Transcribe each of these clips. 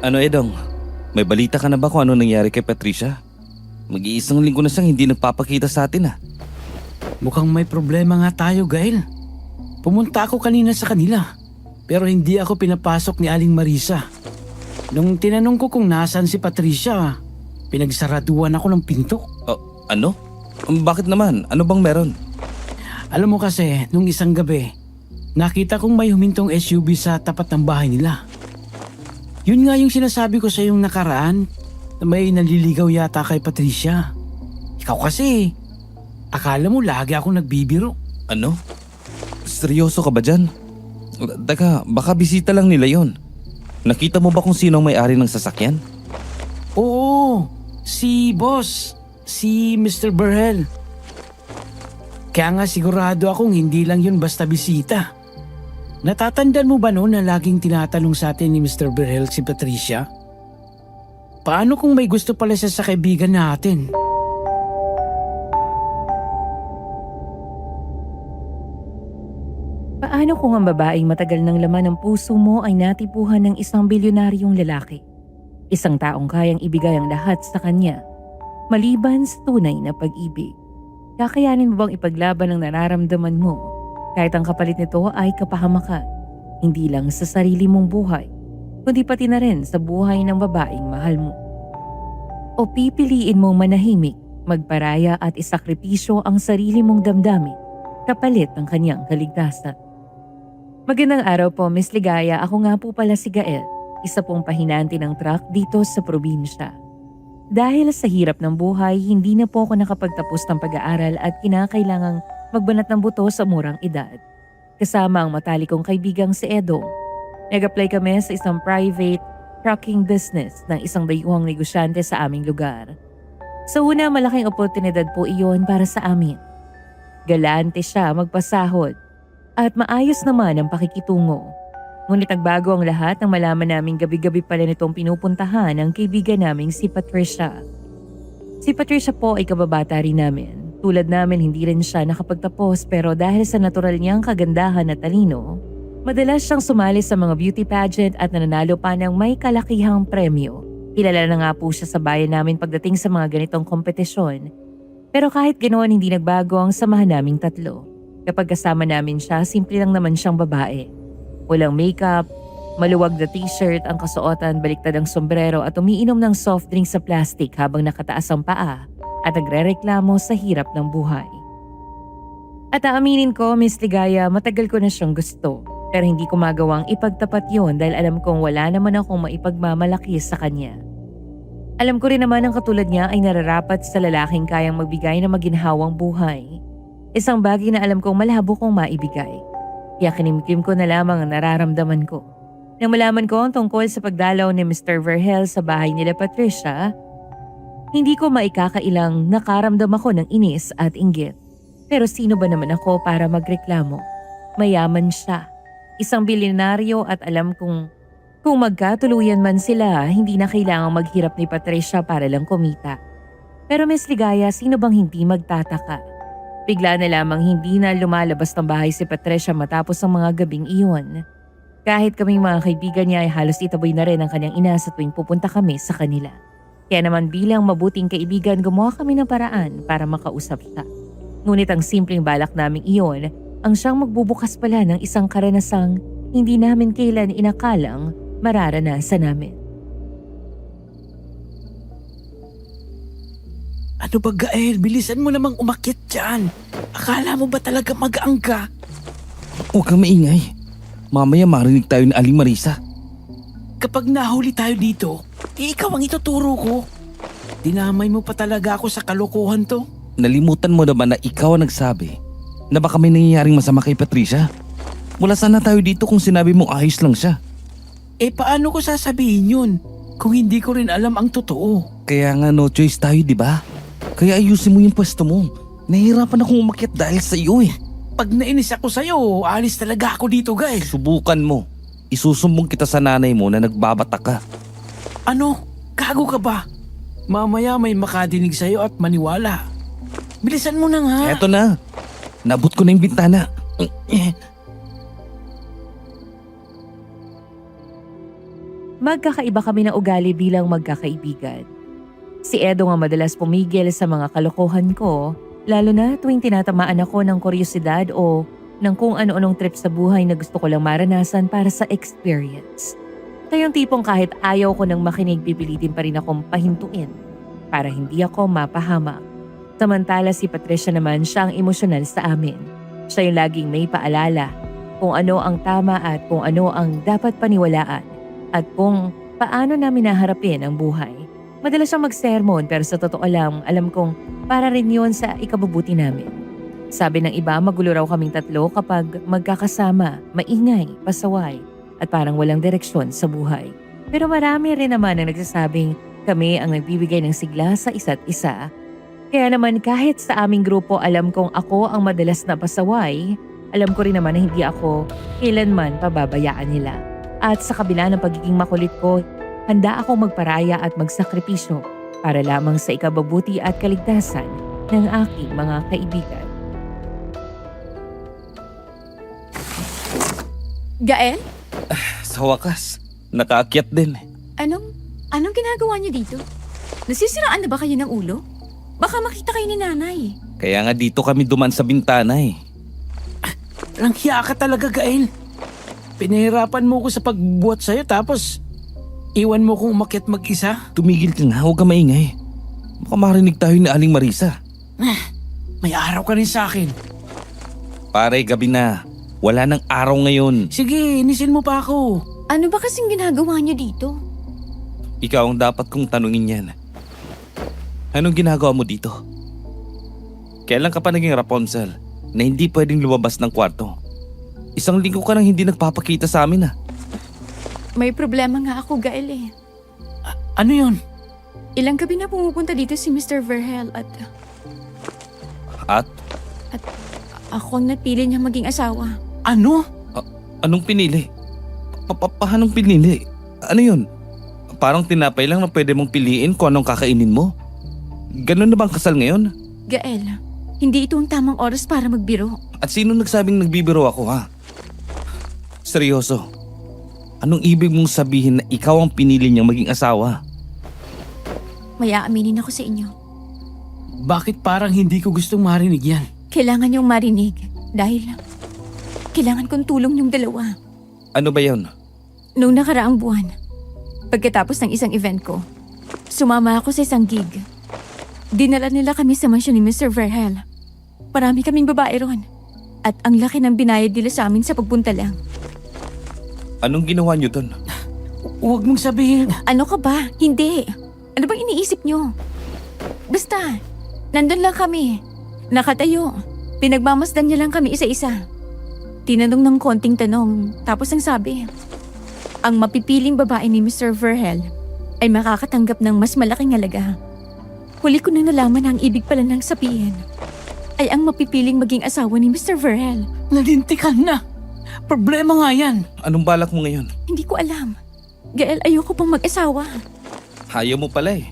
Ano Edong? May balita ka na ba kung ano nangyari kay Patricia? Mag-iisang linggo na siyang hindi nagpapakita sa atin Mukhang may problema nga tayo, Gail. Pumunta ako kanina sa kanila, pero hindi ako pinapasok ni Aling Marisa. Nung tinanong ko kung nasaan si Patricia, pinagsaraduan ako ng pinto. Ano? Bakit naman? Ano bang meron? Alam mo kasi, nung isang gabi, nakita kong may humintong SUV sa tapat ng bahay nila. Yun nga yung sinasabi ko sa yung nakaraan na may naliligaw yata kay Patricia. Ikaw kasi, akala mo lagi akong nagbibiro. Ano? Seryoso ka ba dyan? Teka, baka bisita lang nila yon. Nakita mo ba kung sino ang may-ari ng sasakyan? Oo, si boss, si Mr. Burrell. Kaya nga sigurado akong hindi lang yun basta bisita. Natatandaan mo ba noon na laging tinatanong sa atin ni Mr. Burrell si Patricia? Paano kung may gusto pala siya sa kaibigan natin? Paano kung ang babaeng matagal ng laman ng puso mo ay natipuhan ng isang bilyonaryong lalaki? Isang taong kayang ibigay ang lahat sa kanya, maliban sa tunay na pag-ibig. Kakayanin mo bang ipaglaban ang nararamdaman mo kahit ang kapalit nito ay kapahamakan, hindi lang sa sarili mong buhay, kundi pati na rin sa buhay ng babaeng mahal mo? O pipiliin mong manahimik, magparaya at isakripisyo ang sarili mong damdamin kapalit ng kanyang kaligtasan? Magandang araw po, Miss Ligaya. Ako nga po pala si Gael, isa pong pahinante ng truck dito sa probinsya. Dahil sa hirap ng buhay, hindi na po ako nakapagtapos ng pag-aaral at kinakailangang magbanat ng buto sa murang edad. Kasama ang matalik kong kaibigang si Edong. Nag-apply kami sa isang private trucking business ng isang dayuhang negosyante sa aming lugar. Sa una, malaking oportunidad po iyon para sa amin. Galante siya magpasahod at maayos naman ang pakikitungo. Ngunit nagbago ang lahat nang malaman naming gabi-gabi pala nitong pinupuntahan ang kaibigan naming si Patricia. Si Patricia po ay kababata rin namin. Tulad namin, hindi rin siya nakapagtapos, pero dahil sa natural niyang kagandahan at talino, madalas siyang sumali sa mga beauty pageant at nananalo pa ng may kalakihang premyo. Kilala na nga po siya sa bayan namin pagdating sa mga ganitong kompetisyon. Pero kahit ganoon, hindi nagbago ang samahan naming tatlo. Kapag kasama namin siya, simple lang naman siyang babae. Walang makeup, maluwag na t-shirt ang kasuotan, baliktad ang sombrero at umiinom ng soft drink sa plastic habang nakataas ang paa at nagrereklamo sa hirap ng buhay. At aaminin ko, Miss Ligaya, matagal ko na siyang gusto. Pero hindi ko magawang ipagtapat yon dahil alam kong wala naman akong maipagmamalaki sa kanya. Alam ko rin naman ang katulad niya ay nararapat sa lalaking kayang magbigay ng maginhawang buhay. Isang bagay na alam kong malabo kong maibigay. Kaya kinimkim ko na lamang ang nararamdaman ko. Nang malaman ko ang tungkol sa pagdalaw ni Mr. Verhel sa bahay nila Patricia, hindi ko maikakailang nakaramdam ako ng inis at inggit. Pero sino ba naman ako para magreklamo? Mayaman siya, isang bilyonaryo at alam kong kung magkatuluyan man sila, hindi na kailangang maghirap ni Patricia para lang kumita. Pero Miss Ligaya, sino bang hindi magtataka? Bigla na lamang hindi na lumalabas ng bahay si Patricia matapos ang mga gabing iyon. Kahit kaming mga kaibigan niya ay halos itaboy na rin ang kanyang ina sa tuwing pupunta kami sa kanila. Kaya naman bilang mabuting kaibigan, gumawa kami ng paraan para makausap siya. Ngunit ang simpleng balak naming iyon ang siyang magbubukas pala ng isang karanasang hindi namin kailan inakalang mararanasan namin. Ano ba, Gael? Bilisan mo namang umakyat dyan. Akala mo ba talaga magaang ka? Huwag kang maingay. Mamaya marinig tayo ni Aling Marisa. Kapag nahuli tayo dito, ikaw ang ituturo ko. Dinamay mo pa talaga ako sa kalokohan to. Nalimutan mo na ba na ikaw ang nagsabi na baka may nangyayaring masama kay Patricia? Wala sana tayo dito kung sinabi mong ayos lang siya. Paano ko sasabihin yun kung hindi ko rin alam ang totoo? Kaya nga no choice tayo, di ba? Kaya ayusin mo yung pwesto mo. Nahihirapan akong umakyat dahil sa iyo Pag nainis ako sa'yo, alis talaga ako dito, Gael. Subukan mo. Isusumbong kita sa nanay mo na nagbabatak ka. Ano? Gago ka ba? Mamaya may makadinig sa'yo at maniwala. Bilisan mo na nga. Eto na. Nabot ko na yung bintana. magkakaiba kami ng ugali bilang magkakaibigan. Si Edo nga madalas pumigil sa mga kalokohan ko, lalo na tuwing tinatamaan ako ng kuryosidad o ng kung ano-anong trip sa buhay na gusto ko lang maranasan para sa experience. Ito yung tipong kahit ayaw ko nang makinig, pipilitin pa rin akong pahintuin para hindi ako mapahamak. Samantala si Patricia naman, siya ang emosyonal sa amin. Siya yung laging may paalala kung ano ang tama at kung ano ang dapat paniwalaan at kung paano namin naharapin ang buhay. Madalas siyang mag-sermon pero sa totoo lang, alam kong para rin yun sa ikabubuti namin. Sabi ng iba, magulo raw kaming tatlo kapag magkakasama, maingay, pasaway at parang walang direksyon sa buhay. Pero marami rin naman ang nagsasabing kami ang nagbibigay ng sigla sa isa't isa. Kaya naman kahit sa aming grupo alam kong ako ang madalas na pasaway, alam ko rin naman na hindi ako kailanman pababayaan nila. At sa kabila ng pagiging makulit ko, handa akong magparaya at magsakripisyo para lamang sa ikabubuti at kaligtasan ng aking mga kaibigan. Gael? Sa wakas, nakaakyat din. Anong ginagawa niyo dito? Nasisiraan na ba kayo ng ulo? Baka makita kayo ni nanay. Kaya nga dito kami duman sa bintana eh. Lang hiya ka talaga, Gael. Pinahirapan mo ko sa pagbuhat sa'yo tapos iwan mo kong umakyat mag-isa. Tumigil ka nga, huwag ka maingay. Baka marinig tayo ni Aling Marisa. May araw ka rin sa akin. Pare, gabi na. Wala nang araw ngayon. Sige, inisin mo pa ako. Ano ba kasing ginagawa niyo dito? Ikaw ang dapat kong tanungin yan. Anong ginagawa mo dito? Kailan ka pa naging Rapunzel na hindi pwedeng lumabas ng kwarto? 1 linggo ka nang hindi nagpapakita sa amin ah. May problema nga ako, Gael eh. Ano yun? Ilang gabi na pumupunta dito si Mr. Verhel at At ako napili niya maging asawa. Ano? anong pinili? Paanong pinili? Ano yun? Parang tinapay lang na pwede mong piliin kung anong kakainin mo? Ganun na bang kasal ngayon? Gael, hindi ito ang tamang oras para magbiro. At sino nagsabing nagbibiro ako ha? Seryoso. Anong ibig mong sabihin na ikaw ang pinili niyang maging asawa? May aaminin ako sa inyo. Bakit parang hindi ko gustong marinig yan? Kailangan niyong marinig dahil kailangan kong tulong yung dalawa. Ano ba yun? Noong nakaraang buwan, pagkatapos ng isang event ko, sumama ako sa isang gig. Dinala nila kami sa mansyon ni Mr. Verhel. Marami kaming babae ron. At ang laki ng binayad nila sa amin sa pagpunta lang. Anong ginawa niyo dun? Huwag mong sabihin. Ano ka ba? Hindi. Ano bang iniisip nyo? Basta, nandun lang kami. Nakatayo. Pinagmamasdan niya lang kami isa-isa. Tinanong ng konting tanong, tapos ang sabi, ang mapipiling babae ni Mr. Verhel ay makakatanggap ng mas malaking halaga. Huli ko nang nalaman na ang ibig pala ng sabihin ay ang mapipiling maging asawa ni Mr. Verhel. Nalintikan na. Problema nga yan. Anong balak mo ngayon? Hindi ko alam. Gael, ayoko pang mag-asawa. Ayaw mo pala eh.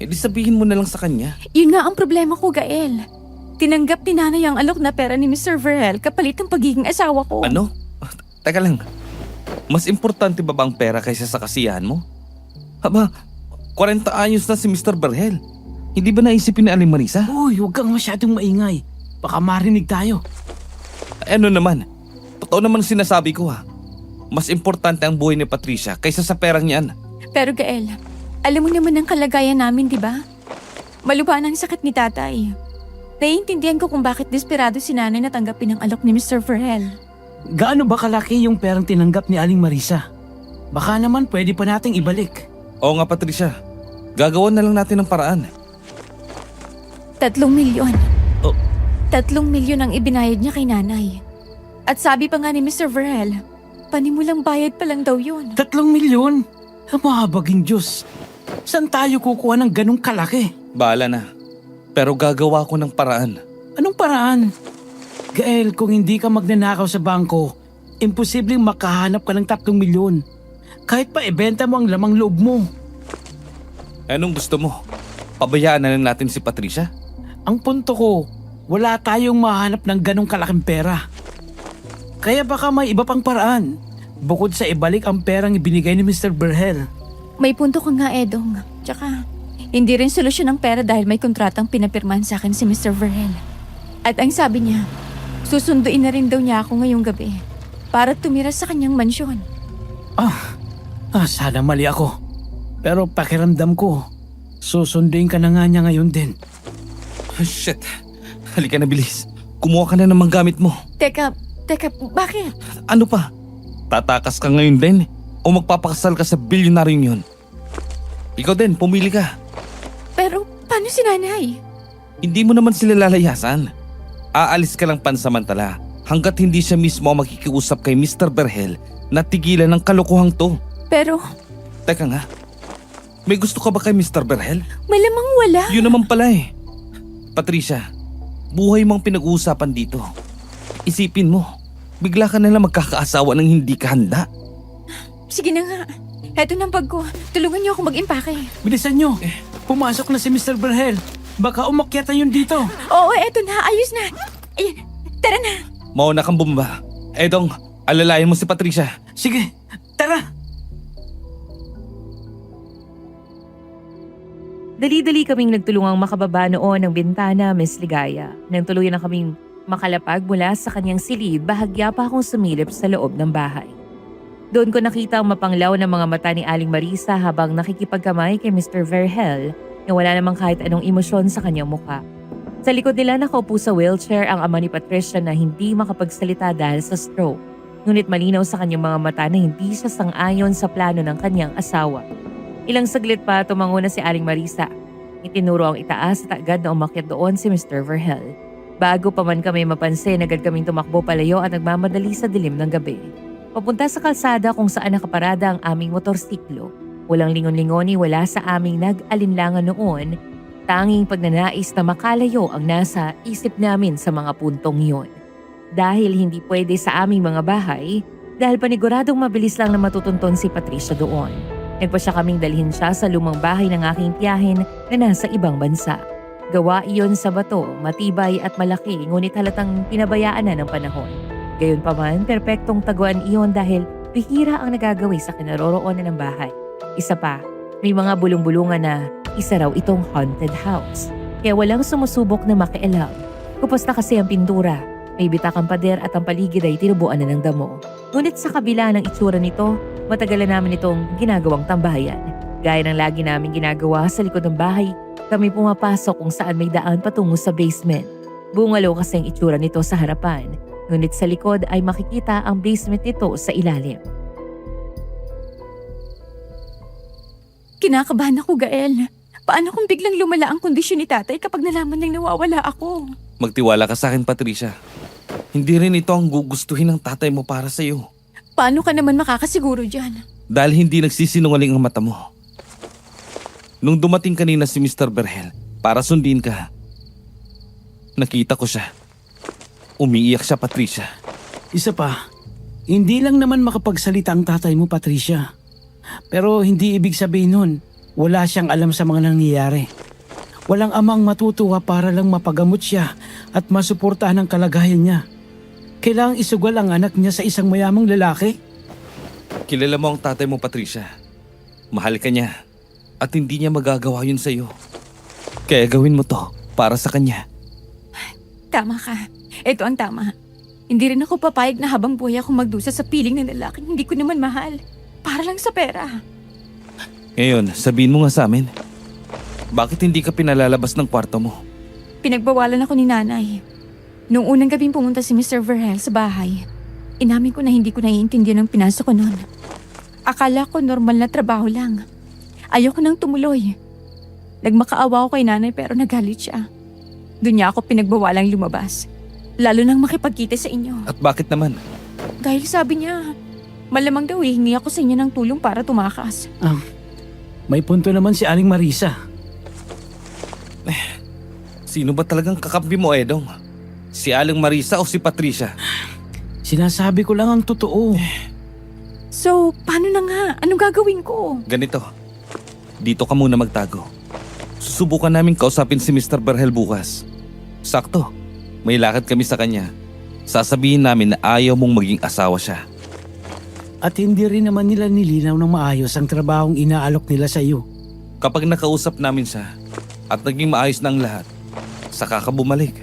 E di sabihin mo na lang sa kanya. Yun nga ang problema ko, Gael. Tinanggap ni nanay ang alok na pera ni Mr. Verhel kapalit ng pagiging asawa ko. Ano? Teka lang. Mas importante ba ang pera kaysa sa kasiyahan mo? Haba, 40 anyos na si Mr. Verhel. Hindi ba naisipin ni Aling Marisa? Uy, huwag kang masyadong maingay. Baka marinig tayo. Ano naman? Totoo naman sinasabi ko ha. Mas importante ang buhay ni Patricia kaysa sa perang niyan. Pero Gael, alam mo naman ang kalagayan namin, di ba? Malubhan ang sakit ni tatay. Naiintindihan ko kung bakit desperado si nanay na tanggapin ang alok ni Mr. Verhel. Gaano ba kalaki yung perang tinanggap ni Aling Marisa? Baka naman pwede pa nating ibalik. Oo nga Patricia, gagawan na lang natin ng paraan. 3 milyon. Oh. 3 milyon ang ibinayad niya kay nanay. At sabi pa nga ni Mr. Verhel, panimulang bayad pa lang daw yun. 3 milyon? Ang mahabaging Diyos. Saan tayo kukuha ng ganong kalaki? Bahala na. Pero gagawa ko ng paraan. Anong paraan? Gael, kung hindi ka magnanakaw sa bangko, imposibleng makahanap ka ng 3 milyon. Kahit pa ibenta mo ang lamang loob mo. Anong gusto mo? Pabayaan na lang natin si Patricia? Ang punto ko, wala tayong mahanap ng ganong kalaking pera. Kaya baka may iba pang paraan. Bukod sa ibalik ang perang ibinigay ni Mr. Berhel. May punto ka nga, Edong. Tsaka, hindi rin solusyon ang pera dahil may kontratang pinapirmahan sa akin si Mr. Verhel. At ang sabi niya, susunduin na rin daw niya ako ngayong gabi para tumira sa kanyang mansyon. Sana mali ako. Pero pakiramdam ko, susunduin ka na nga niya ngayon din. Shit. Halika na bilis. Kumuha ka na ng mga gamit mo. Teka, bakit? Ano pa? Tatakas ka ngayon din? O magpapakasal ka sa bilyonaryong yun? Ikaw din, pumili ka. Pero, paano si nanay? Hindi mo naman sila lalayasan. Aalis ka lang pansamantala hanggat hindi siya mismo ang makikiusap kay Mr. Berhel na tigilan ng kalokohang to. Pero, Teka nga, may gusto ka ba kay Mr. Berhel? malamang wala. Yun naman pala eh. Patricia, buhay mong pinag-uusapan dito. Isipin mo, bigla ka nalang magkakaasawa ng hindi ka handa. Sige na nga. Heto ng bag ko. Tulungan niyo ako mag-impake. Bilisan nyo, pumasok na si Mr. Berhel. Baka umakyatan yun dito. Oo, eto na. Ayos na. Ayan, tara na. Mauna kang bumaba. Edong, alalayan mo si Patricia. Sige, tara! Dali-dali kaming nagtulungang makababa noon ng bintana, Miss Ligaya. Nang tuluyan na kaming makalapag mula sa kanyang silid, bahagya pa akong sumilip sa loob ng bahay. Doon ko nakita ang mapanglaw ng mga mata ni Aling Marisa habang nakikipagkamay kay Mr. Verhel na wala namang kahit anong emosyon sa kanyang mukha. Sa likod nila nakaupo sa wheelchair ang ama ni Patricia na hindi makapagsalita dahil sa stroke. Ngunit malinaw sa kanyang mga mata na hindi siya sang-ayon sa plano ng kanyang asawa. Ilang saglit pa tumango na si Aling Marisa. Itinuro ang itaas at agad na umakyat doon si Mr. Verhel. Bago pa man kami mapansin, agad kaming tumakbo palayo at nagmamadali sa dilim ng gabi. Papunta sa kalsada kung saan nakaparada ang aming motorsiklo. Walang lingon-lingoni, wala sa aming nag-alinlangan noon. Tanging pagnanais na makalayo ang nasa isip namin sa mga puntong iyon. Dahil hindi pwede sa aming mga bahay, dahil paniguradong mabilis lang na matutunton si Patricia doon. Nagpasya kaming dalhin siya sa lumang bahay ng aking tiyahin na nasa ibang bansa. Gawa iyon sa bato, matibay at malaki ngunit halatang pinabayaan na ng panahon. Gayunpaman, perpektong taguan iyon dahil bihira ang nagagawi sa kinaroroonan ng bahay. Isa pa, may mga bulong-bulungan na isa raw itong haunted house. Kaya walang sumusubok na makialam. Kupos na kasi ang pintura, may bitakang pader at ang paligid ay tinubuan na ng damo. Ngunit sa kabila ng itsura nito, matagal na namin itong ginagawang tambayan. Gaya ng lagi namin ginagawa sa likod ng bahay, kami pumapasok kung saan may daan patungo sa basement. Bungalo kasi ang itsura nito sa harapan, ngunit sa likod ay makikita ang basement nito sa ilalim. Kinakabahan ako, Gael. Paano kung biglang lumala ang kondisyon ni tatay kapag nalaman niyang nawawala ako? Magtiwala ka sa akin, Patricia. Hindi rin ito ang gugustuhin ng tatay mo para sa iyo. Paano ka naman makakasiguro dyan? Dahil hindi nagsisinungaling ang mata mo. Nung dumating kanina si Mr. Berhel para sundin ka, nakita ko siya. Umiiyak siya, Patricia. Isa pa, hindi lang naman makapagsalita ang tatay mo, Patricia. Pero hindi ibig sabihin nun, wala siyang alam sa mga nangyayari. Walang amang matutuwa para lang mapagamot siya at masuportahan ang kalagayan niya. Kailangang isugal ang anak niya sa isang mayamang lalaki. Kilala mo ang tatay mo, Patricia. Mahal ka niya at hindi niya magagawa yun sa'yo. Kaya gawin mo to para sa kanya. Tama ka. Ito ang tama. Hindi rin ako papayag na habang buhay ako magdusa sa piling ng lalaking hindi ko naman mahal. Para lang sa pera. Ngayon, sabihin mo nga sa amin, bakit hindi ka pinalalabas ng kwarto mo? Pinagbawalan ako ni nanay. Noong unang gabing pumunta si Mr. Verhel sa bahay, inamin ko na hindi ko naiintindihan ang pinasok ko noon. Akala ko normal na trabaho lang. Ayoko nang tumuloy. Nagmakaawa ako kay nanay pero nagalit siya. Doon niya ako pinagbawalang lumabas. Lalo nang makipagkita sa inyo. At bakit naman? Dahil sabi niya, malamang daw hingi ako sa inyo ng tulong para tumakas. May punto naman si Aling Marisa. Sino ba talagang kakampi mo, Edong? Si Aling Marisa o si Patricia? Sinasabi ko lang ang totoo. So, paano na nga? Anong gagawin ko? Ganito, dito ka muna magtago. Susubukan namin kausapin si Mr. Berhel bukas. Sakto, may lakad kami sa kanya. Sasabihin namin na ayaw mong maging asawa siya. At hindi rin naman nila nilinaw ng maayos ang trabahong inaalok nila sa iyo. Kapag nakausap namin siya at naging maayos na ang lahat, saka ka bumalik.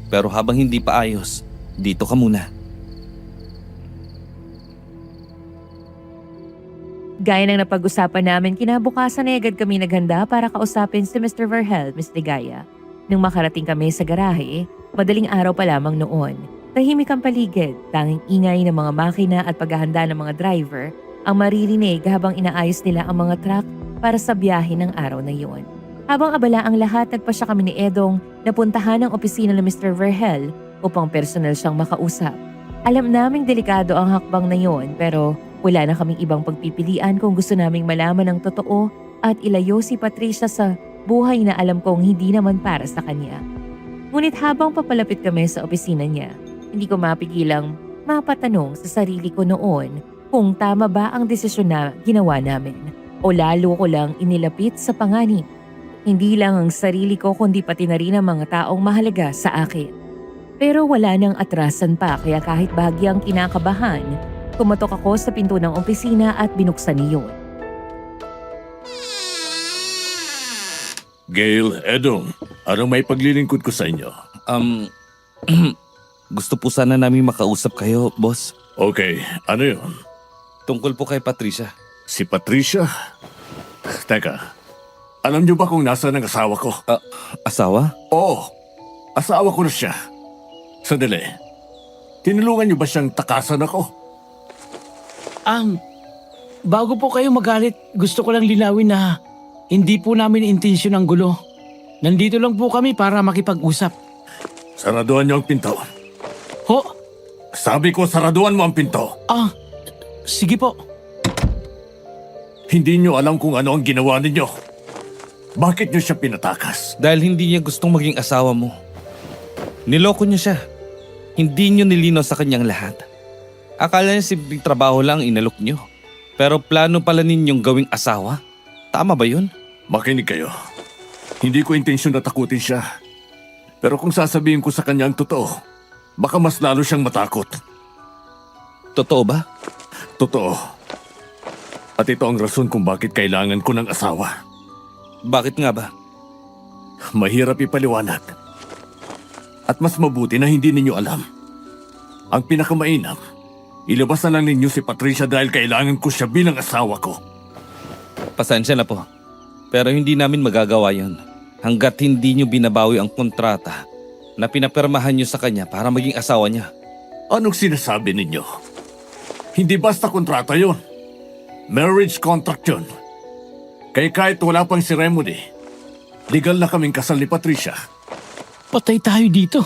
Pero habang hindi pa ayos, dito ka muna. Gaya ng napag-usapan namin, kinabukasan ay agad kami naghanda para kausapin si Mr. Verhel, Miss Ligaya. Nung makarating kami sa garahe, madaling araw pa lamang noon. Tahimik ang paligid, tanging ingay ng mga makina at paghahanda ng mga driver ang maririnig habang inaayos nila ang mga truck para sa biyahe ng araw na iyon. Habang abala ang lahat, nagpasya kami ni Edong na puntahan ang opisina ng Mr. Verhel upang personal siyang makausap. Alam naming delikado ang hakbang na iyon pero wala na kaming ibang pagpipilian kung gusto naming malaman ang totoo at ilayo si Patricia sa buhay na alam kong hindi naman para sa kanya. Ngunit habang papalapit kami sa opisina niya, hindi ko mapigilang mapatanong sa sarili ko noon kung tama ba ang desisyon na ginawa namin o lalo ko lang inilapit sa panganib. Hindi lang ang sarili ko kundi pati na rin ang mga taong mahalaga sa akin. Pero wala nang atrasan pa kaya kahit bahagyang kinakabahan, kumatok ako sa pinto ng opisina at binuksan niyon. Gail, Edong, anong may paglilingkod ko sa inyo? Gusto po sana namin makausap kayo, boss. Okay, ano yun? Tungkol po kay Patricia. Si Patricia? Teka, alam niyo ba kung nasaan ang asawa ko? Asawa? Oo, asawa ko na siya. Sandali, tinulungan niyo ba siyang takasan ako? Bago po kayo magalit, gusto ko lang linawin na hindi po namin intensyon ang gulo. Nandito lang po kami para makipag-usap. Saraduhan niyo ang pinto. Ho? Sabi ko, saraduhan mo ang pinto. Sige po. Hindi niyo alam kung ano ang ginawa ninyo. Bakit niyo siya pinatakas? Dahil hindi niya gustong maging asawa mo. Niloko niya siya. Hindi niyo nilinaw sa kanyang lahat. Akala niya simpleng trabaho lang inalok niyo. Pero plano pala ninyong gawing asawa? Tama ba yun? Makinig kayo. Hindi ko intensyon na takutin siya. Pero kung sasabihin ko sa kanya ang totoo, baka mas lalo siyang matakot. Totoo ba? Totoo. At ito ang rason kung bakit kailangan ko ng asawa. Bakit nga ba? Mahirap ipaliwanag. At mas mabuti na hindi ninyo alam. Ang pinakamainam, ilabas na lang ninyo si Patricia dahil kailangan ko siya bilang asawa ko. Pasensya na po. Pero hindi namin magagawa yon hanggat hindi niyo binabawi ang kontrata na pinapirmahan niyo sa kanya para maging asawa niya. Anong sinasabi ninyo? Hindi basta kontrata yon. Marriage contract yun. Kaya kahit wala pang ceremony, legal na kaming kasal ni Patricia. Patay tayo dito.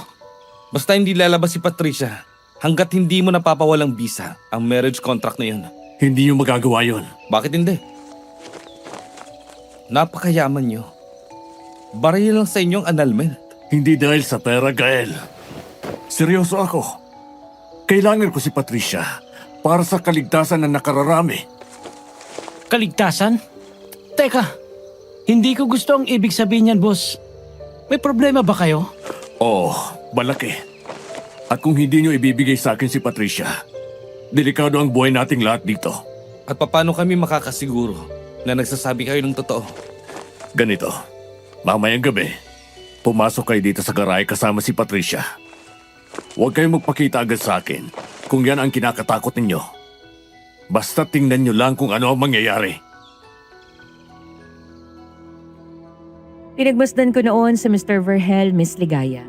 Basta hindi lalabas si Patricia hanggat hindi mo napapawalang bisa ang marriage contract na yun. Hindi nyo magagawa yon. Bakit hindi? Napakayaman niyo. Baril lang sa inyong annulment. Hindi dahil sa pera, Gael. Seryoso ako. Kailangan ko si Patricia para sa kaligtasan ng nakararami. Kaligtasan? Teka, hindi ko gusto ang ibig sabihin niyan, boss. May problema ba kayo? Oo, malaki. At kung hindi nyo ibibigay sa akin si Patricia, delikado ang buhay nating lahat dito. At paano kami makakasiguro na nagsasabi kayo ng totoo? Ganito, mamayang gabi, pumasok kayo dito sa garahe kasama si Patricia. Huwag kayong magpakita agad sa akin kung yan ang kinakatakot ninyo. Basta tingnan nyo lang kung ano ang mangyayari. Pinagmasdan ko noon sa Mr. Verhel, Miss Ligaya.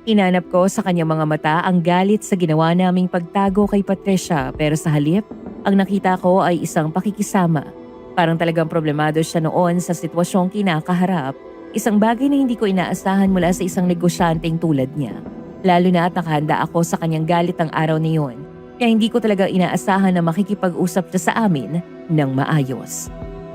Inanap ko sa kanyang mga mata ang galit sa ginawa naming pagtago kay Patricia pero sa halip, ang nakita ko ay isang pakikisama. Parang talagang problemado siya noon sa sitwasyong kinakaharap, isang bagay na hindi ko inaasahan mula sa isang negosyanteng tulad niya. Lalo na at nakahanda ako sa kanyang galit ang araw na yun, kaya hindi ko talaga inaasahan na makikipag-usap siya sa amin ng maayos.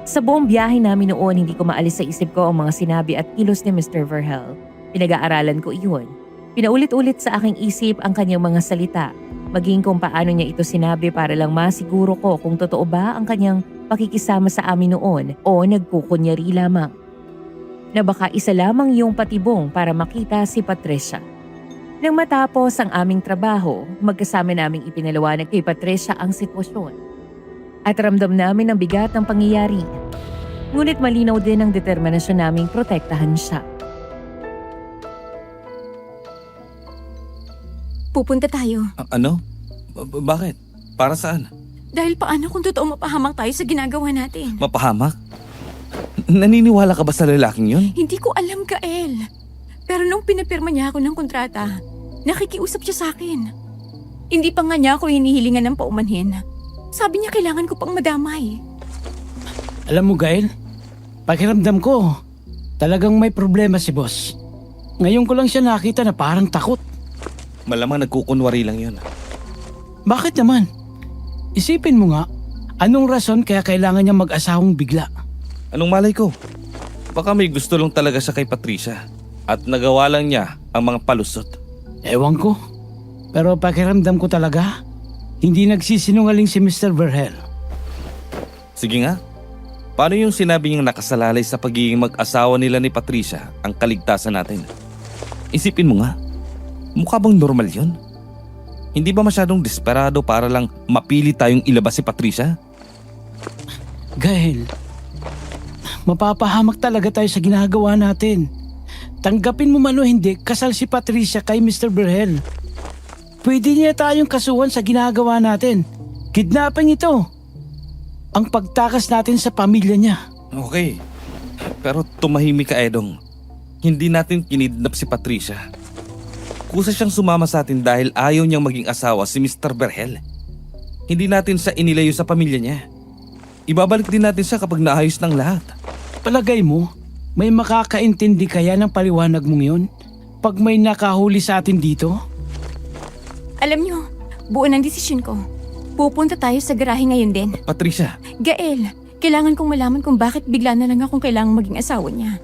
Sa buong biyahe namin noon, hindi ko maalis sa isip ko ang mga sinabi at kilos ni Mr. Verhel. Pinag-aaralan ko iyon. Pinaulit-ulit sa aking isip ang kanyang mga salita, maging kung paano niya ito sinabi para lang masiguro ko kung totoo ba ang kanyang pakikisama sa amin noon o nagkukunyari lamang. Na baka isa lamang yung patibong para makita si Patricia. Nang matapos ang aming trabaho, magkasama naming ipinaliwanag kay Patricia ang sitwasyon. At ramdam namin ang bigat ng pangyayari. Ngunit malinaw din ang determinasyon naming protektahan siya. Pupunta tayo. Ano? Bakit? Para saan? Dahil paano kung totoo mapahamak tayo sa ginagawa natin? Mapahamak? Naniniwala ka ba sa lalaking yun? Hindi ko alam, Gael. Pero nung pinapirma niya ako ng kontrata, nakikiusap siya sa akin. Hindi pa nga niya ako hinihilingan ng paumanhin. Sabi niya kailangan ko pang madamay. Alam mo, Gael, pakiramdam ko, talagang may problema si boss. Ngayon ko lang siya nakita na parang takot. Malamang nagkukunwari lang yun. Bakit naman? Isipin mo nga, anong rason kaya kailangan niya mag-asawang bigla? Anong malay ko? Baka may gusto lang talaga siya kay Patricia at nagawa lang niya ang mga palusot. Ewan ko. Pero pakiramdam ko talaga, hindi nagsisinungaling si Mr. Verhel. Sige nga. Paano yung sinabi niyang nakasalalay sa pagiging mag-asawa nila ni Patricia ang kaligtasan natin? Isipin mo nga, mukha bang normal yun? Hindi ba masyadong desperado para lang mapili tayong ilabas si Patricia? Gael, mapapahamak talaga tayo sa ginagawa natin. Tanggapin mo man o hindi, kasal si Patricia kay Mr. Verhel. Pwede niya tayong kasuhan sa ginagawa natin. Kidnapping ito. Ang pagtakas natin sa pamilya niya. Okay, pero tumahimik ka, Edong. Hindi natin kinidnap si Patricia. Kusa siyang sumama sa atin dahil ayaw niyang maging asawa si Mr. Verhel. Hindi natin siya inilayo sa pamilya niya. Ibabalik din natin siya kapag naayos ng lahat. Palagay mo, may makakaintindi kaya ng paliwanag mong yun? Pag may nakahuli sa atin dito? Alam niyo, buo ng desisyon ko. Pupunta tayo sa garahe ngayon din. Patricia, Gael, kailangan kong malaman kung bakit bigla na lang akong kailangang maging asawa niya.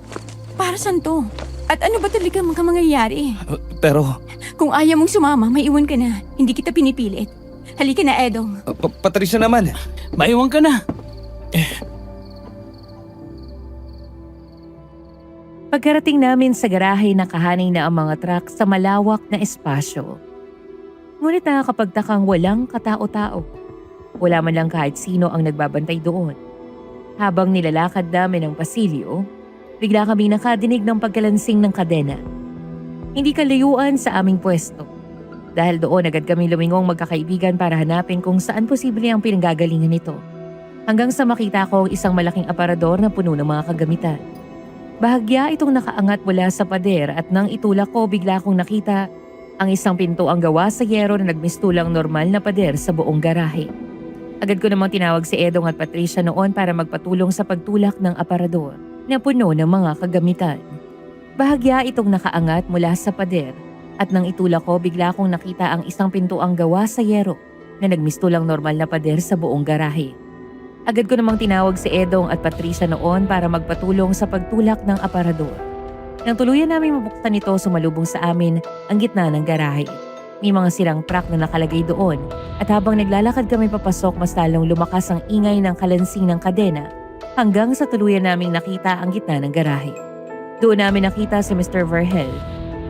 Para saan to? At ano ba talaga mga mangyayari? pero Kung ayaw mong sumama, may iwan ka na. Hindi kita pinipilit. Halika na, Edong. Patricia naman. Maiwan ka na. Pagkarating namin sa garahe, nakahanay na ang mga truck sa malawak na espasyo. Ngunit nakakapagtakang walang katao-tao. Wala man lang kahit sino ang nagbabantay doon. Habang nilalakad namin ang pasilyo, bigla kaming nakadinig ng pagkalansing ng kadena. Hindi kalayuan sa aming pwesto. Dahil doon agad kami lumingong magkakaibigan para hanapin kung saan posible ang pinanggagalingan nito. Hanggang sa makita ko ang isang malaking aparador na puno ng mga kagamitan. Bahagya itong nakaangat mula sa pader at nang itulak ko bigla kong nakita ang isang pinto ang gawa sa yero na nagmistulang normal na pader sa buong garahe. Agad ko namang tinawag si Edong at Patricia noon para magpatulong sa pagtulak ng aparador na puno ng mga kagamitan. Bahagya itong nakaangat mula sa pader at nang itulak ko bigla kong nakita ang isang pinto ang gawa sa yero na nagmistulang normal na pader sa buong garahe. Agad ko namang tinawag si Edong at Patricia noon para magpatulong sa pagtulak ng aparador. Nang tuluyan namin mabuksan ito, sumalubong sa amin ang gitna ng garahe. May mga sirang truck na nakalagay doon at habang naglalakad kami papasok mas lalong lumakas ang ingay ng kalansing ng kadena hanggang sa tuluyan naming nakita ang gitna ng garahe. Doon namin nakita si Mr. Verhel.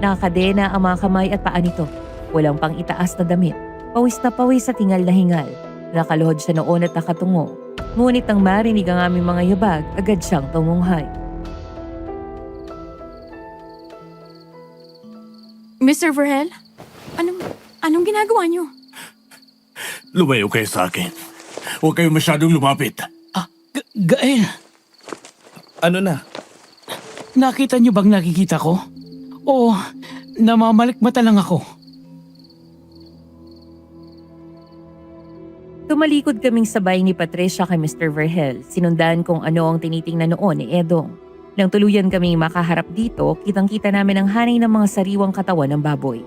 Nakakadena ang mga kamay at paa nito. Walang pang itaas na damit. Pawis na pawis sa tingal na hingal. Nakaluhod siya noon at nakatungo. Ngunit nang marinig ang aming mga yabag, agad siyang tumunghay. Mr. Verhel, anong ginagawa niyo? Lumayo kayo sa akin. Huwag kayo masyadong lumapit. Gael, Ano na? nakita niyo bang nakikita ko? O namamalikmata lang ako? Tumalikod kaming sabay ni Patricia kay Mr. Verhel. Sinundan kung ano ang tinitingnan noon ni Edong. Nang tuluyan kaming makaharap dito, kitang-kita namin ang hanay ng mga sariwang katawan ng baboy.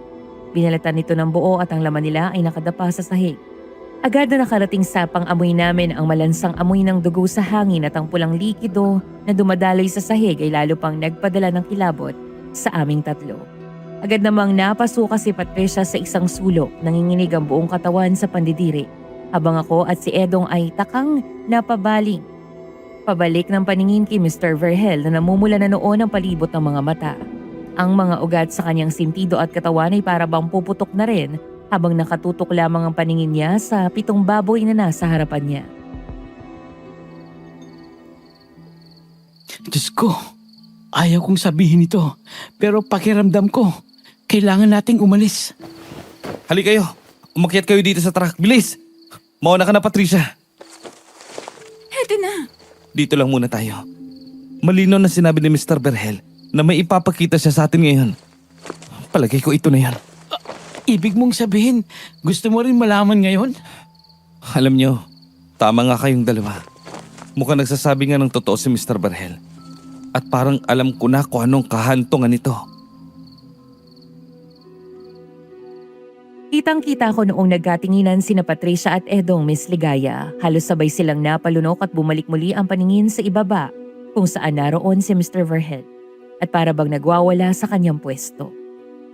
Binalatan nito ng buo at ang laman nila ay nakadapa sa sahig. Agad na nakarating sa pang-amoy namin ang malansang amoy ng dugo sa hangin at ang pulang likido na dumadaloy sa sahig ay lalo pang nagpadala ng kilabot sa aming tatlo. Agad namang napasuka si Patricia sa isang sulok, nanginginig ang buong katawan sa pandidiri. Habang ako at si Edong ay takang napabaling. Pabalik ng paningin kay Mr. Verhel na namumula na noon ang palibot ng mga mata. Ang mga ugat sa kanyang sintido at katawan ay para bang puputok na rin habang nakatutok lamang ang paningin niya sa 7 baboy na nasa harapan niya. Diyos ko, ayaw kong sabihin ito, pero pakiramdam ko, kailangan nating umalis. Hali kayo. Umakyat kayo dito sa truck. Bilis! Mauna ka na, Patricia. Heto na. Dito lang muna tayo. Malinaw na sinabi ni Mr. Berhel na may ipapakita siya sa atin ngayon. Palagay ko ito na yan. Ibig mong sabihin, gusto mo rin malaman ngayon? Alam nyo, tama nga kayong dalawa. Mukhang nagsasabi nga ng totoo si Mr. Berhel. At parang alam ko na kung anong kahantungan nito. Kitang-kita ko noong nagkatinginan sina Patricia at Edong Miss Ligaya. Halos sabay silang napalunok at bumalik muli ang paningin sa ibaba kung saan naroon si Mr. Verhead at para bang nagwawala sa kanyang pwesto.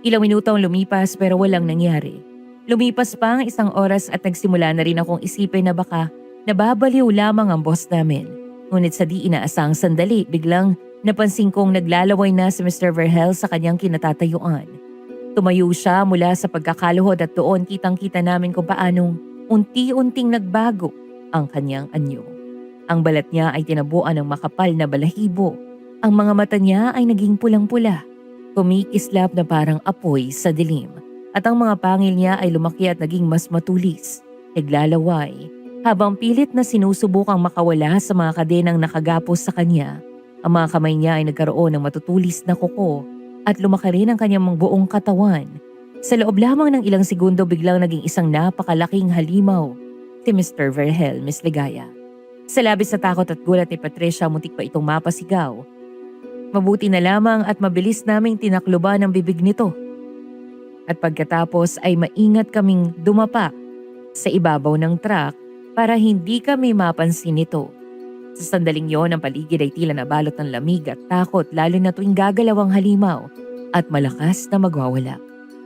Ilang minuto ang lumipas pero walang nangyari. Lumipas pa ang 1 oras at nagsimula na rin akong isipin na baka nababaliw lamang ang boss namin. Ngunit sa di inaasang sandali, biglang napansin kong naglalaway na si Mr. Verhel sa kanyang kinatatayuan. Tumayo siya mula sa pagkakaluhod at doon kitang-kita namin kung paanong unti-unting nagbago ang kanyang anyo. Ang balat niya ay tinabuan ng makapal na balahibo. Ang mga mata niya ay naging pulang-pula, kumikislap na parang apoy sa dilim. At ang mga pangil niya ay lumaki at naging mas matulis, naglalaway, habang pilit na sinusubukang makawala sa mga kadenang nakagapos sa kanya. Ang mga kamay niya ay nagkaroon ng matutulis na kuko at lumaki rin ang kanyang buong katawan. Sa loob lamang ng ilang segundo biglang naging isang napakalaking halimaw si Mr. Verhel, Miss Ligaya. Sa labis na takot at gulat ni Patricia, muntik pa itong mapasigaw. Mabuti na lamang at mabilis naming tinakluban ang bibig nito. At pagkatapos ay maingat kaming dumapa sa ibabaw ng truck para hindi kami mapansin nito. Sa sandaling yon, ang paligid ay tila nabalot ng lamig at takot lalo na tuwing gagalaw ang halimaw at malakas na magwawala.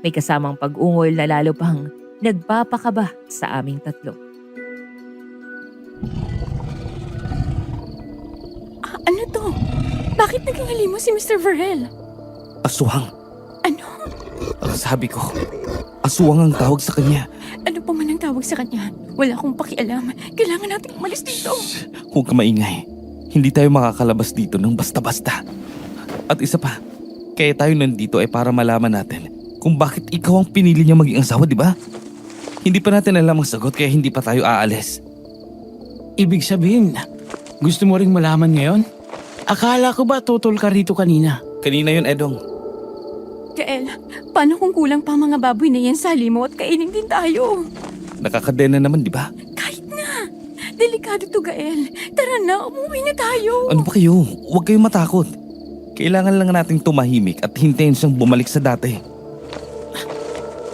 May kasamang pag-ungol na lalo pang nagpapakaba sa aming tatlo. Ano to? Bakit naging halimo si Mr. Verhel? Aswang. Ano? Ang sabi ko, aswang ang tawag sa kanya. Ano pa man ang tawag sa kanya? Wala akong pakialam. Kailangan natin umalis dito. Huwag ka maingay. Hindi tayo makakalabas dito ng basta-basta. At isa pa, kaya tayo nandito ay para malaman natin kung bakit ikaw ang pinili niya maging asawa, di ba? Hindi pa natin alam ang sagot kaya hindi pa tayo aalis. Ibig sabihin, gusto mo ring malaman ngayon? Akala ko ba tutol ka rito kanina? Kanina yun, Edong. Gael, paano kung kulang pa mga baboy na yan sa halimo at kainin din tayo? Nakakadena naman, di ba? Kahit na. Delikado to, Gael. Tara na, umuwi na tayo. Ano ba kayo? Huwag kayong matakot. Kailangan lang nating tumahimik at hintayin siyang bumalik sa dati.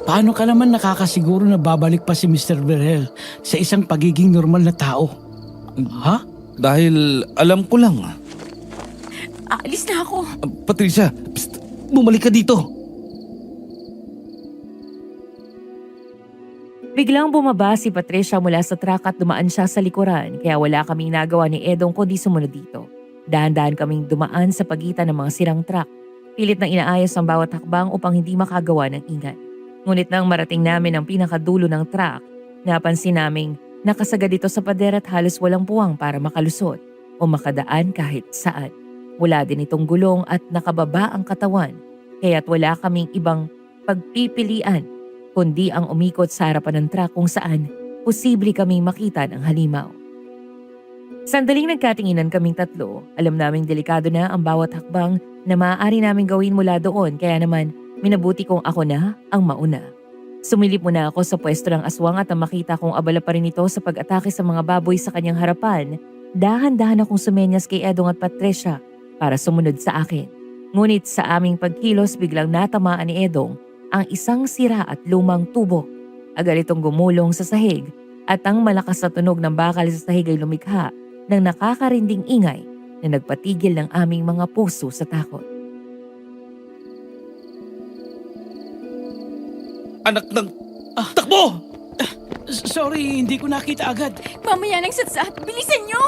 Paano ka naman nakakasiguro na babalik pa si Mr. Verhel sa isang pagiging normal na tao? Ha? Dahil alam ko lang. Aalis na ako. Patricia, psst, bumalik ka dito. Biglang bumaba si Patricia mula sa truck at dumaan siya sa likuran kaya wala kaming nagawa ni Edong kundi sumunod dito. Dahan-dahan kaming dumaan sa pagitan ng mga sirang truck. Pilit na inaayos ang bawat hakbang upang hindi makagawa ng ingay. Ngunit nang marating namin ang pinakadulo ng truck, napansin naming nakasagad ito sa pader at halos walang puwang para makalusot o makadaan kahit saan. Wala din itong gulong at nakababa ang katawan kaya't wala kaming ibang pagpipilian kundi ang umikot sa harapan ng truck kung saan posible kaming makita ng halimaw. Sandaling nagkatinginan kaming tatlo, alam naming delikado na ang bawat hakbang na maaari naming gawin mula doon kaya naman minabuti kong ako na ang mauna. Sumilip muna ako sa pwesto ng aswang at nang makita kong abala pa rin ito sa pag-atake sa mga baboy sa kanyang harapan, dahan-dahan akong sumenyas kay Edong at Patricia para sumunod sa akin. Ngunit sa aming pagkilos biglang natamaan ni Edong ang isang sira at lumang tubo. Agad itong gumulong sa sahig at ang malakas na tunog ng bakal sa sahig ay lumikha ng nakakarinding ingay na nagpatigil ng aming mga puso sa takot. Anak ng... Takbo! Sorry, hindi ko nakita agad. Mamaya ng satsat, bilisan nyo!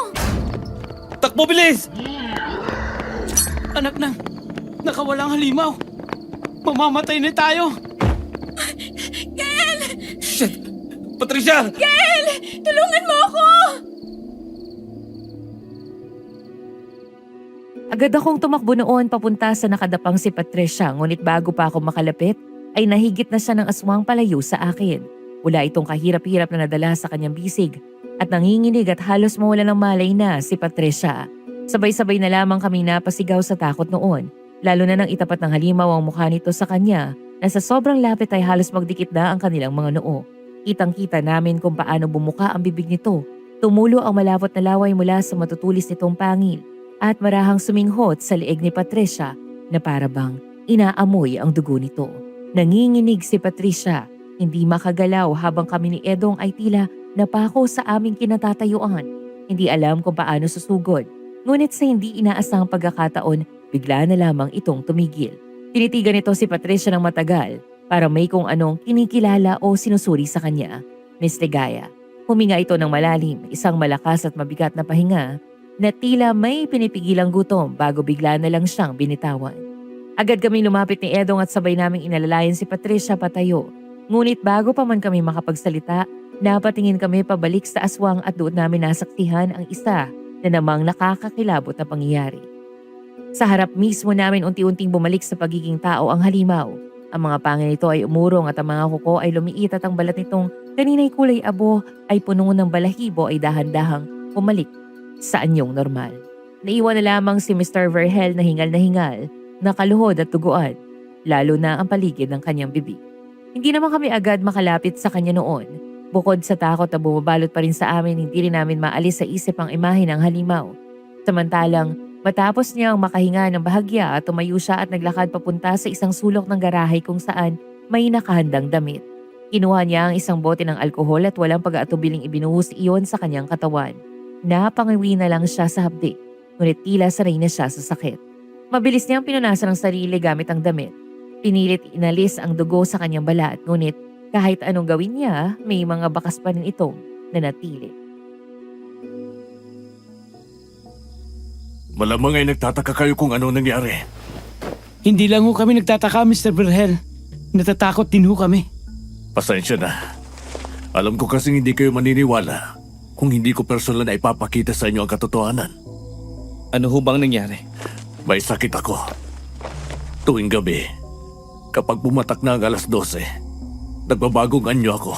Takbo, bilis! Anak ng nakawalang halimaw. Mamamatay na tayo. Shit! Patricia! Gael! Tulungan mo ako! Agad akong tumakbo noon papunta sa nakadapang si Patricia, ngunit bago pa ako makalapit ay nahigit na siya ng aswang palayo sa akin. Wala itong kahirap-hirap na nadala sa kanyang bisig at nanginginig at halos mawala ng malay na si Patricia. Sabay-sabay na lamang kami napasigaw sa takot noon, lalo na nang itapat ng halimaw ang mukha nito sa kanya na sa sobrang lapit ay halos magdikit na ang kanilang mga noo. Kitang-kita namin kung paano bumuka ang bibig nito. Tumulo ang malapot na laway mula sa matutulis nitong pangil at marahang suminghot sa leeg ni Patricia na parabang inaamoy ang dugo nito. Nanginginig si Patricia, hindi makagalaw habang kami ni Edong ay tila napako sa aming kinatatayuan. Hindi alam kung paano susugod. Ngunit sa hindi inaasang pagkakataon, bigla na lamang itong tumigil. Tinitigan nito si Patricia ng matagal para may kung anong kinikilala o sinusuri sa kanya. Miss Ligaya, huminga ito ng malalim, isang malakas at mabigat na pahinga na tila may pinipigilang gutom bago bigla na lang siyang binitawan. Agad kami lumapit ni Edong at sabay naming inalalayan si Patricia patayo. Ngunit bago pa man kami makapagsalita, napatingin kami pabalik sa aswang at doon namin nasaksihan ang isa na namang nakakakilabot na pangyayari. Sa harap mismo namin unti-unting bumalik sa pagiging tao ang halimaw. Ang mga pangil nito ay umurong at ang mga kuko ay lumiit at ang balat nitong kanina'y kulay abo ay puno ng balahibo ay dahan-dahang bumalik sa anyong normal. Naiwan na lamang si Mr. Verhel na hingal, nakaluhod at tuguan, lalo na ang paligid ng kanyang bibig. Hindi naman kami agad makalapit sa kanya noon. Bukod sa takot na bumabalot pa rin sa amin, hindi rin namin maalis sa isip ang imahe ng halimaw. Samantalang, matapos niyang makahinga ng bahagya at tumayo siya at naglakad papunta sa isang sulok ng garahe kung saan may nakahandang damit. Kinuha niya ang isang bote ng alkohol at walang pag-aatubiling ibinuhos iyon sa kanyang katawan. Napangiwi na lang siya sa hapdi, ngunit tila sanay na siya sa sakit. Mabilis niyang pinunasan ang sarili gamit ang damit. Pinilit inalis ang dugo sa kanyang balat, ngunit kahit anong gawin niya, may mga bakas pa rin itong nanatili. Malamang ay nagtataka kayo kung ano nangyari. Hindi lang ho kami nagtataka, Mr. Verhel. Natatakot din ho kami. Pasensya na. Alam ko kasing hindi kayo maniniwala kung hindi ko personal na ipapakita sa inyo ang katotohanan. Ano ho bang nangyari? May sakit ako. Tuwing gabi, kapag bumatak na ang alas 12, nagbabagong anyo ako.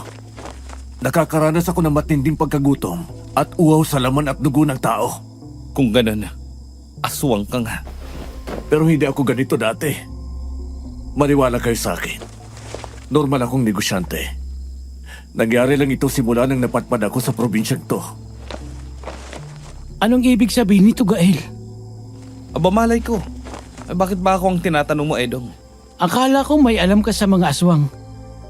Nakakaranas ako ng matinding pagkagutom at uhaw sa laman at dugo ng tao. Kung ganun, aswang ka nga. Pero hindi ako ganito dati. Maniwala kayo sa akin. Normal akong negosyante. Nangyari lang ito simula nang napatpad ako sa probinsyang to. Anong ibig sabihin nito, Gael? Aba malay ko. Bakit ba ako ang tinatanong mo, Edong? Akala ko may alam ka sa mga aswang.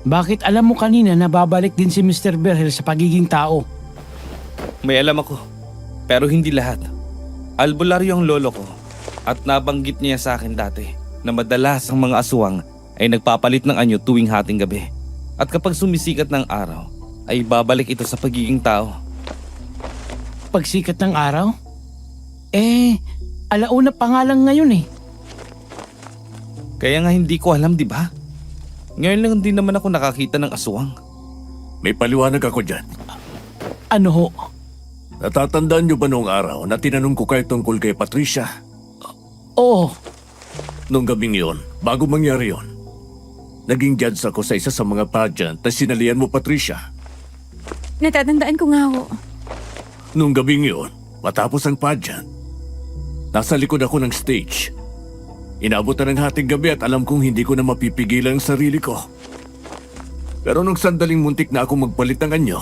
Bakit alam mo kanina na babalik din si Mr. Verhel sa pagiging tao? May alam ako, pero hindi lahat. Albularyo ang lolo ko at nabanggit niya sa akin dati na madalas ang mga aswang ay nagpapalit ng anyo tuwing hating gabi. At kapag sumisikat ng araw, ay babalik ito sa pagiging tao. Pagsikat ng araw? Alauna pa nga lang ngayon eh. Kaya nga hindi ko alam, di ba? Ngayon lang din naman ako nakakita ng aswang. May paliwanag ako dyan. Ano ho? Natatandaan niyo ba noong araw na tinanong ko kayo tungkol kay Patricia? Oo, Noong gabing yon, bago mangyari yon, naging judge ako sa isa sa mga pageant na sinalian mo, Patricia. Natatandaan ko nga ho. Noong gabing yon, matapos ang pageant, nasa likod ako ng stage. Inabot na ng hating gabi at alam kong hindi ko na mapipigilan ang sarili ko. Pero nung sandaling muntik na ako magpalit ng anyo,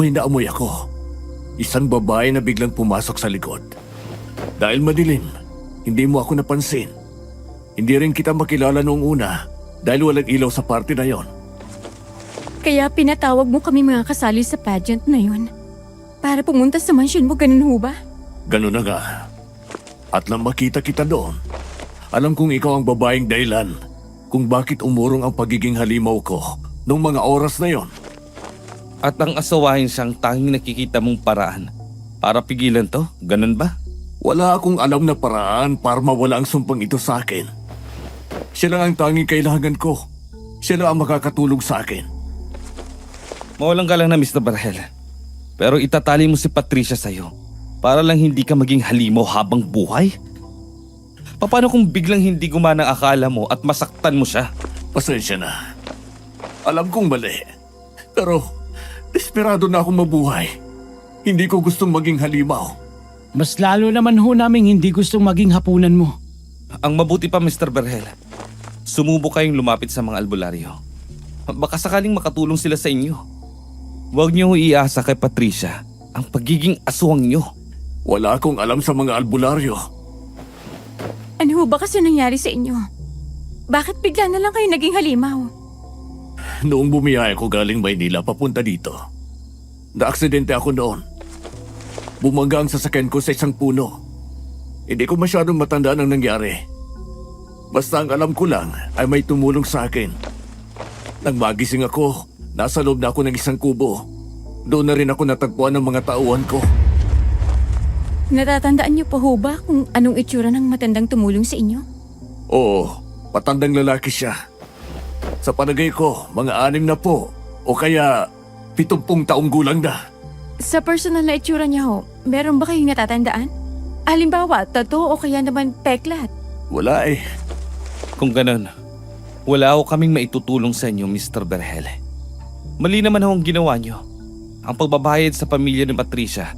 may naamoy ako. Isang babae na biglang pumasok sa likod. Dahil madilim, hindi mo ako napansin. Hindi rin kita makilala noong una dahil walang ilaw sa party na yon. Kaya pinatawag mo kami mga kasali sa pageant na yun. Para pumunta sa mansyon mo, ganun ho ba? Ganun na nga. At nang makita kita doon, alam kong ikaw ang babaeng dahilan kung bakit umurong ang pagiging halimaw ko noong mga oras na yon. At ang asawahin siyang tanging nakikita mong paraan para pigilan to, ganun ba? Wala akong alam na paraan para mawala ang sumpang ito sa akin. Siya lang ang tanging kailangan ko. Siya lang ang makakatulong sa akin. Mawalang ka lang na, Mr. Verhel. Pero itatali mo si Patricia sa'yo para lang hindi ka maging halimaw habang buhay? Paano kung biglang hindi gumana ang akala mo at masaktan mo siya? Pasensya na. Alam kong mali. Pero, desperado na akong mabuhay. Hindi ko gustong maging halimaw. Mas lalo naman ho namin hindi gustong maging hapunan mo. Ang mabuti pa, Mr. Berhel, sumubok kayong lumapit sa mga albularyo. Baka sakaling makatulong sila sa inyo. Huwag niyo iasa kay Patricia ang pagiging aswang niyo. Wala akong alam sa mga albularyo. Ano ho ba kasi nangyari sa inyo? Bakit bigla na lang kayo naging halimaw? Noong bumiyaya ko galing Maynila papunta dito, naaksidente ako noon. Bumangga ang sasakyan ko sa isang puno. Hindi ko masyadong matandaan ang nangyari. Basta ang alam ko lang ay may tumulong sa akin. Nang magising ako, nasa loob na ako ng isang kubo. Doon na rin ako natagpuan ng mga tauhan ko. Natatandaan niyo pa ho ba kung anong itsura ng matandang tumulong sa inyo? Oo, matandang lalaki siya. Sa palagay ko, mga 6 na po o kaya 70 taong gulang na. Sa personal na itsura niya ho, meron ba kayong natatandaan? Halimbawa, tattoo o kaya naman peklat? Wala eh. Kung ganun, wala ako kaming maitutulong sa inyo, Mr. Berhel. Mali naman ho ang ginawa niyo. Ang pagbabayad sa pamilya ni Patricia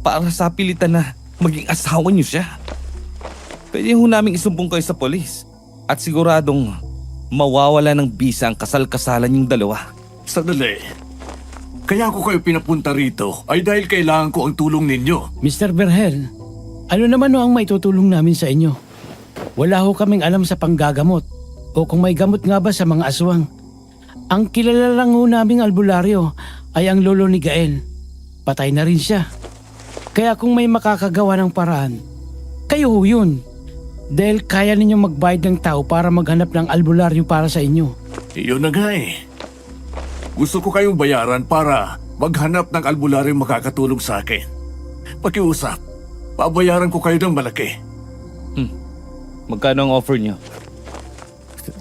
para sa pilitan na maging asawa niyo siya. Pwede ho naming isumbong kayo sa polis at siguradong mawawala ng bisa ang kasal-kasalan yung dalawa. Sandali. Kaya ako kayo pinapunta rito ay dahil kailangan ko ang tulong ninyo. Mr. Berhel, ano naman ho ang maitutulong namin sa inyo? Wala ho kaming alam sa panggagamot o kung may gamot nga ba sa mga aswang. Ang kilala lang ho naming albularyo ay ang lolo ni Gael. Patay na rin siya. Kaya kung may makakagawa ng paraan, kayo ho yun. Dahil kaya ninyong magbayad ng tao para maghanap ng albularyo para sa inyo. Iyon na nga eh. Gusto ko kayong bayaran para maghanap ng albularyo makakatulong sa akin. Pakiusap, pabayaran ko kayo ng malaki. Magkano ang offer niyo?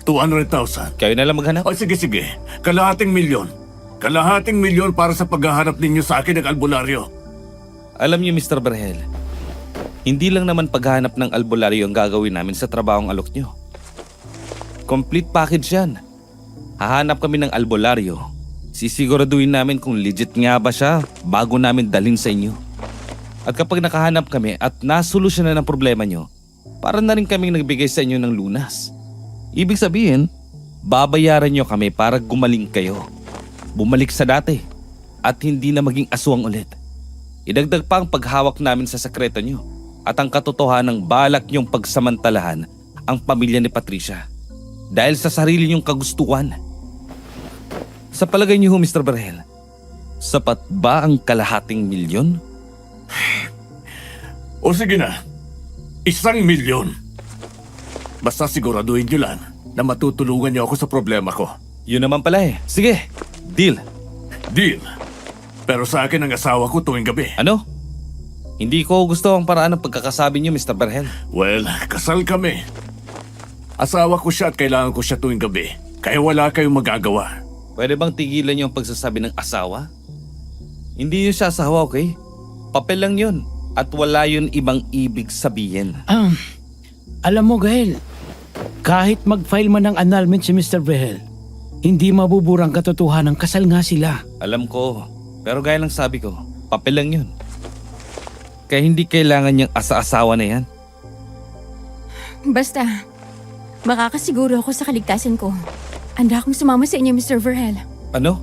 200,000. Kayo na lang maghanap? O sige. Kalahating milyon. Kalahating milyon para sa paghahanap ninyo sa akin ng albularyo. Alam niyo, Mr. Berhel, hindi lang naman paghanap ng albularyo ang gagawin namin sa trabahong alok niyo. Complete package yan. Hahanap kami ng albularyo. Sisiguraduhin namin kung legit nga ba siya bago namin dalhin sa inyo. At kapag nakahanap kami at nasolusyonan ang problema niyo, para na rin kaming nagbigay sa inyo ng lunas. Ibig sabihin, babayaran niyo kami para gumaling kayo. Bumalik sa dati at hindi na maging aswang ulit. Idagdag pa ang paghawak namin sa sekreto niyo at ang katotohanang balak niyong pagsamantalahan ang pamilya ni Patricia dahil sa sarili niyong kagustuhan. Sa palagay niyo, Mr. Berhel, sapat ba ang kalahating milyon? O sige na, 1,000,000. Basta siguraduhin nyo lang na matutulungan niyo ako sa problema ko. Yun naman pala eh. Sige, deal. Deal. Pero sa akin ang asawa ko tuwing gabi. Ano? Hindi ko gusto ang paraan ng pagkakasabi niyo, Mr. Berhel. Well, kasal kami. Asawa ko siya at kailangan ko siya tuwing gabi. Kaya wala kayong magagawa. Pwede bang tigilan niyo ang pagsasabi ng asawa? Hindi niyo siya asawa, okay? Papel lang yun. At wala yun ibang ibig sabihin. Alam mo, Gael, kahit mag-file man ng annulment si Mr. Berhel, hindi mabuburang katotohanan kasal nga sila. Alam ko, pero gaya lang sabi ko, papel lang yun. Kaya hindi kailangan niyang asa-asawa na yan. Basta, makakasiguro ako sa kaligtasan ko. Handa akong sumama sa inyo, Mr. Verhel. Ano?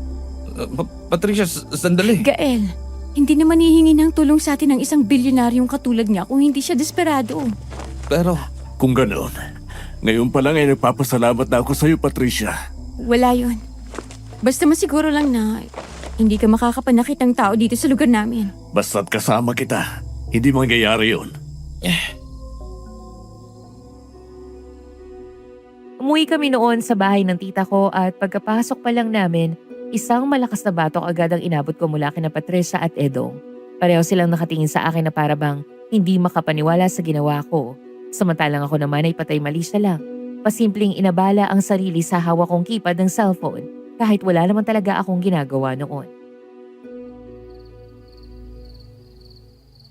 Patricia, sandali. Gael, hindi naman hihingi ng tulong sa atin ng isang bilyonaryong katulad niya kung hindi siya desperado. Pero, Kung ganoon, ngayon pa lang ay nagpapasalamat na ako sa iyo, Patricia. Wala yun. Basta masiguro lang na hindi ka makakapanakit ng tao dito sa lugar namin. Basta't kasama kita, hindi mangyayari yun. Umuwi kami noon sa bahay ng tita ko at pagkapasok pa lang namin, isang malakas na batok agad ang inabot ko mula kina Patricia at Edong. Pareho silang nakatingin sa akin na parabang hindi makapaniwala sa ginawa ko. Samantalang ako naman ay patay mali siya lang. Pasimpleng inabala ang sarili sa hawak kong keypad ng cellphone kahit wala naman talaga akong ginagawa noon.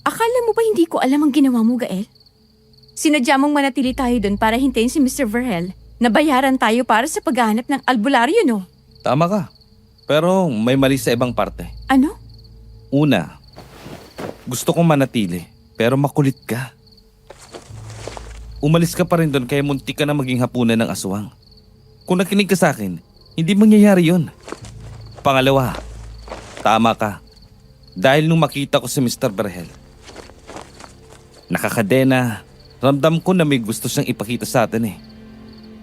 Akala mo ba hindi ko alam ang ginawa mo, Gael? Sinadya mong manatili tayo doon para hintayin si Mr. Verhel. Nabayaran tayo para sa paghahanap ng albularyo, no? Tama ka. Pero may mali sa ibang parte. Ano? Una, gusto kong manatili, pero makulit ka. Umalis ka pa rin doon kaya muntik ka na maging hapunan ng aswang. Kung nakinig ka sa akin, hindi mangyayari yun. Pangalawa, tama ka. Dahil nung makita ko si Mr. Verhel, nakakadena, ramdam ko na may gusto siyang ipakita sa atin eh.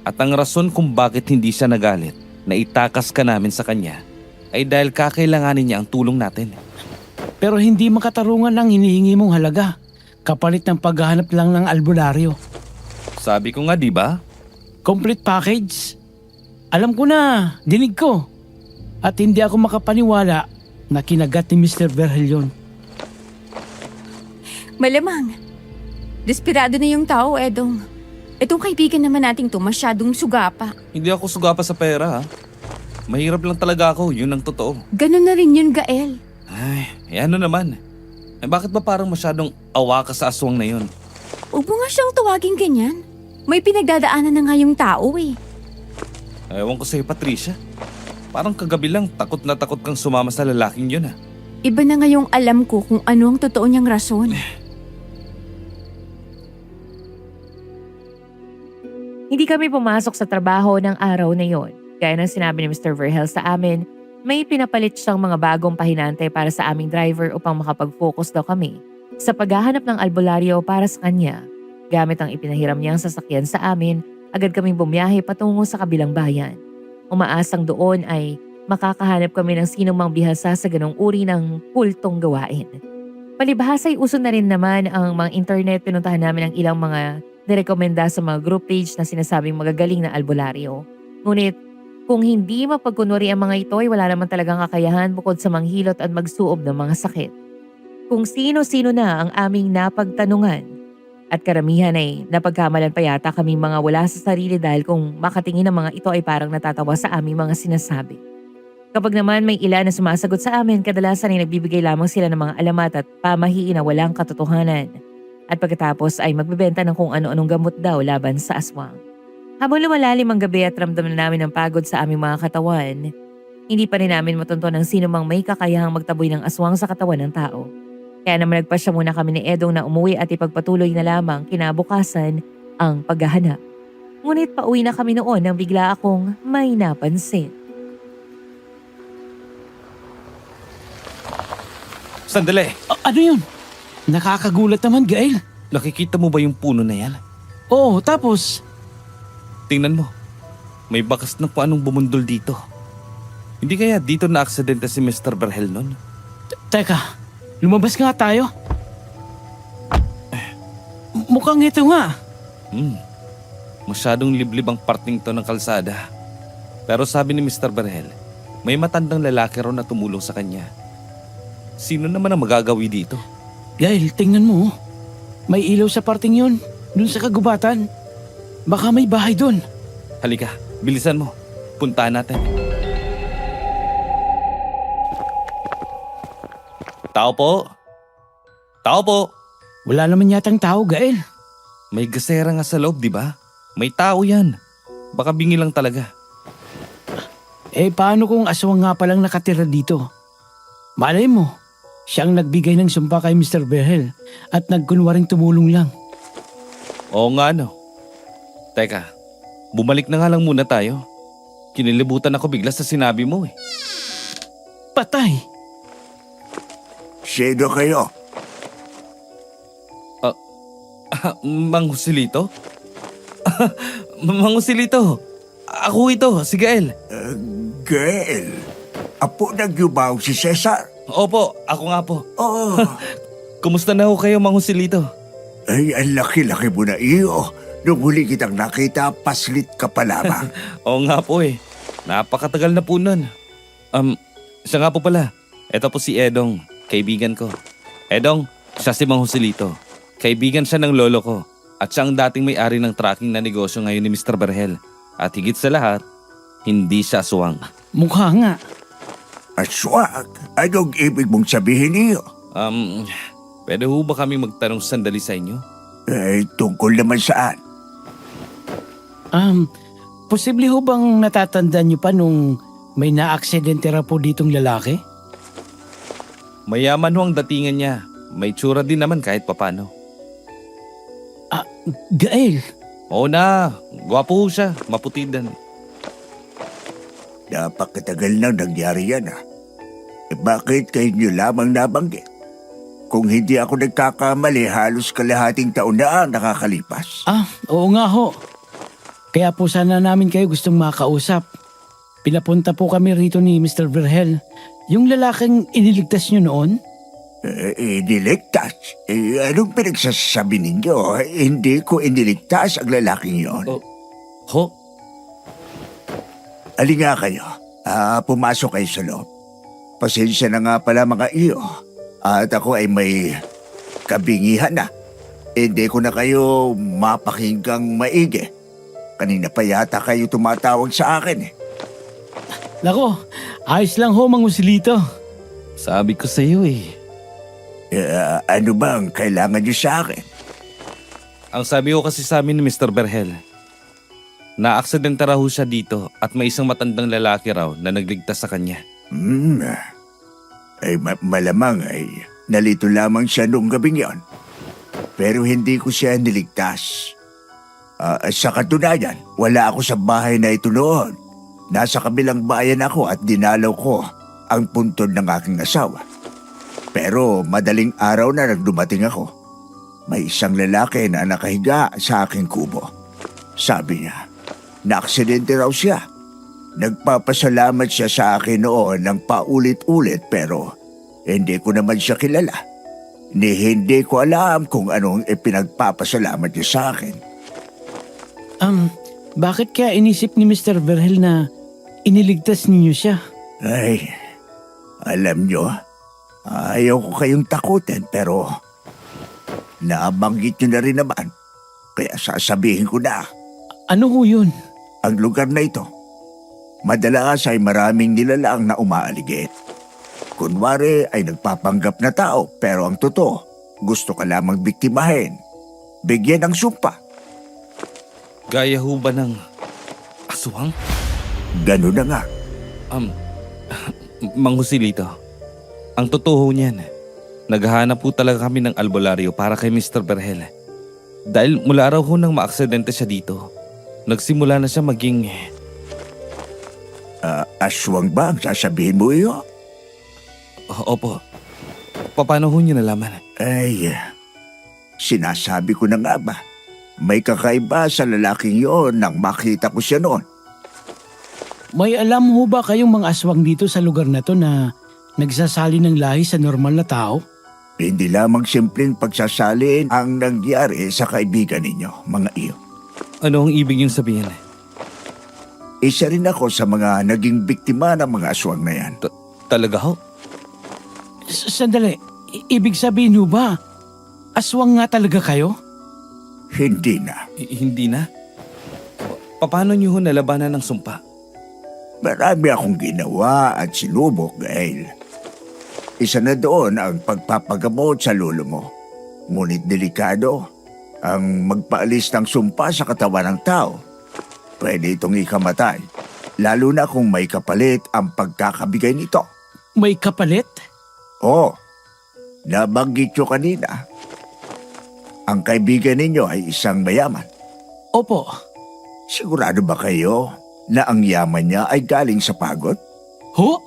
At ang rason kung bakit hindi siya nagalit na itakas ka namin sa kanya ay dahil kakailanganin niya ang tulong natin. Pero hindi makatarungan ang hinihingi mong halaga. Kapalit ng paghahanap lang ng albularyo. Sabi ko nga, di ba? Complete package. Alam ko na, dinig ko. At hindi ako makapaniwala na kinagat ni Mr. Verhel yun. Malamang. Desperado na yung tao, Edong. Itong kaibigan naman nating to masyadong sugapa. Hindi ako sugapa sa pera ha. Mahirap lang talaga ako, yun ang totoo. Ganun na rin yun, Gael. Ay, ano naman? Bakit ba parang masyadong awa ka sa aswang na yun? Huwag mo nga siyang tawagin ganyan. May pinagdadaanan na nga yung tao eh. Ewan ko sa'yo, Patricia. Parang kagabi lang takot na takot kang sumama sa lalaking yun ha. Iba na ngayong alam ko kung ano ang totoo niyang rason. Hindi kami pumasok sa trabaho ng araw na yon. Gaya ng sinabi ni Mr. Verhel sa amin, may pinapalit siyang mga bagong pahinante para sa aming driver upang makapag-focus daw kami sa paghahanap ng albularyo para sa kanya. Gamit ang ipinahiram niyang sasakyan sa amin, agad kaming bumiyahe patungo sa kabilang bayan. Umaasang doon ay makakahanap kami ng sinong mang bihasa sa ganong uri ng kultong gawain. Palibhas ay uso na rin naman ang mga internet. Pinuntahan namin ang ilang mga nirekomenda sa mga group page na sinasabing magagaling na albularyo. Ngunit kung hindi mapagkunwari ang mga ito ay wala naman talagang kakayahan bukod sa manghilot at magsuob ng mga sakit. Kung sino-sino na ang aming napagtanungan at karamihan ay napagkamalan pa yata kaming mga wala sa sarili dahil kung makatingin ang mga ito ay parang natatawa sa aming mga sinasabi. Kapag naman may ilan na sumasagot sa amin, kadalasan ay nagbibigay lamang sila ng mga alamat at pamahiin na walang katotohanan. At pagkatapos ay magbebenta ng kung ano-anong gamot daw laban sa aswang. Habang lumalalim ang gabi at ramdam na namin ang pagod sa aming mga katawan, hindi pa rin namin matunton ang sino mang may kakayahang magtaboy ng aswang sa katawan ng tao. Kaya naman nagpasya muna kami ni Edong na umuwi at ipagpatuloy na lamang kinabukasan ang paghahanap. Ngunit pauwi na kami noon nang bigla akong may napansin. Sandali! Ano yun? Nakakagulat naman, Gael. Nakikita mo ba yung puno na yan? Oo, tapos Tingnan mo. May bakas ng kung anong bumundol dito. Hindi kaya dito na aksidente si Mr. Verhel nun? Teka, lumabas nga tayo. Mukhang ito nga. Masyadong liblib ang parting to ng kalsada. Pero sabi ni Mr. Verhel, may matandang lalaki raw na tumulong sa kanya. Sino naman ang magagawi dito? Gael, tingnan mo. May ilaw sa parting yun. Dun sa kagubatan. Baka may bahay dun. Halika, bilisan mo. Puntahan natin. Tao po? Tao po? Wala naman yatang tao, Gael. May gasera nga sa loob, di ba? May tao yan. Baka bingi lang talaga. Eh paano kung aswang nga palang nakatira dito? Malay mo, siyang nagbigay ng sumpa kay Mr. Verhel at nagkunwaring tumulong lang. Oo nga no. Teka, bumalik na nga lang muna tayo. Kinilibutan ako bigla sa sinabi mo eh. Patay! Sino kayo? Mang Joselito? Mang Joselito, ako ito, si Gael. Gael. Apo nagyubaw si Cesar. Opo, ako nga po. Oh, Kumusta na ho kayo, Mang Joselito? ay ang laki-laki mo na iyo. Nung huli kitang nakita, paslit ka pa lamang. Oo nga po eh. Napakatagal na po nun. Siya nga po pala. Ito po si Edong, kaibigan ko. Edong, siya si Mang Joselito. Kaibigan siya ng lolo ko. At siya ang dating may-ari ng trucking na negosyo ngayon ni Mr. Verhel. At higit sa lahat, hindi siya aswang. Mukha nga. Aswag, anong ibig mong sabihin iyo? Pwede ho ba kami magtanong sandali sa inyo? Tungkol naman saan? Posible ho bang natatandaan niyo pa nung may naaksidente ra po ditong lalaki? Mayaman ho ang datingan niya. May tsura din naman kahit papano. Gael, Oo na, gwapo ho siya, maputi din. Napakatagal nang nangyari yan bakit kayo nyo lamang nabanggit? Kung hindi ako nagkakamali, halos kalahating taon na ang nakakalipas. oo nga ho. Kaya po sana namin kayo gustong makausap. Pinapunta po kami rito ni Mr. Verhel. Yung lalaking iniligtas niyo noon? Iniligtas? Anong pinagsasabi ninyo? Hindi ko iniligtas ang lalaking yon. Ho? Halika kayo. Pumasok kayo sa loob. Pasensya na nga pala mga iyo. At ako ay may kabingihan na. Hindi ko na kayo mapakinggang maigi. Kanina pa yata kayo tumatawag sa akin Nako, ayos lang ho, Mang Joselito. Sabi ko sa iyo Ano bang kailangan niyo sa akin? Ang sabi ko kasi sa amin ni Mr. Berhel, na-aksidente raw ho siya dito at may isang matandang lalaki raw na nagligtas sa kanya. Malamang ay nalito lamang siya noong gabing yon. Pero hindi ko siya niligtas. Sa katunayan, wala ako sa bahay na ito noon. Nasa kabilang bayan ako at dinalaw ko ang puntod ng aking asawa. Pero madaling araw na nang dumating ako, may isang lalaki na nakahiga sa aking kubo. Sabi niya, na-aksidente raw siya. Nagpapasalamat siya sa akin noon ng paulit-ulit pero hindi ko naman siya kilala. Hindi ko alam kung anong ipinagpapasalamat niya sa akin. Bakit kaya inisip ni Mr. Verhel na iniligtas ninyo siya? Ay, alam niyo, ayaw ko kayong takutin pero nabanggit niyo na rin naman. Kaya sasabihin ko na, Ano ho yun? ang lugar na ito, madalas ay maraming nilalang na umaaligid. Kunwari ay nagpapanggap na tao pero ang totoo, gusto ka lamang biktimahin. Bigyan ng sumpa. Gaya ho ba ng aswang? Ganun na nga. Mang Joselito, ang totoo niyan, naghahanap po talaga kami ng albularyo para kay Mr. Berhel. Dahil mula raw ho nang maaksidente siya dito, nagsimula na siya maging... Aswang ba ang sasabihin mo iyo? Opo. Paano ho niyo nalaman? Ay, sinasabi ko na nga ba? May kakaiba sa lalaking yon nang makita ko siya noon. May alam ho ba kayong mga aswang dito sa lugar na to na nagsasali ng lahi sa normal na tao? Hindi lamang simpleng pagsasalin ang nangyari sa kaibigan ninyo, mga iyo. Ano ang ibig niyong sabihin? Isa rin ako sa mga naging biktima ng mga aswang na yan. Talaga ho? Sandali, ibig sabihin ho ba, aswang nga talaga kayo? Hindi na. Hindi na? Paano niyo ho nalabanan ng sumpa? Marami akong ginawa at sinubok, Gael. Isa na doon ang pagpapagamot sa lolo mo. Ngunit delikado ang magpaalis ng sumpa sa katawan ng tao. Pwede itong ikamatay, lalo na kung may kapalit ang pagkakabigay nito. May kapalit? Oo, nabanggit nyo kanina. Ang kaibigan ninyo ay isang mayaman. Opo. Sigurado ba kayo na ang yaman niya ay galing sa pagod? Ho?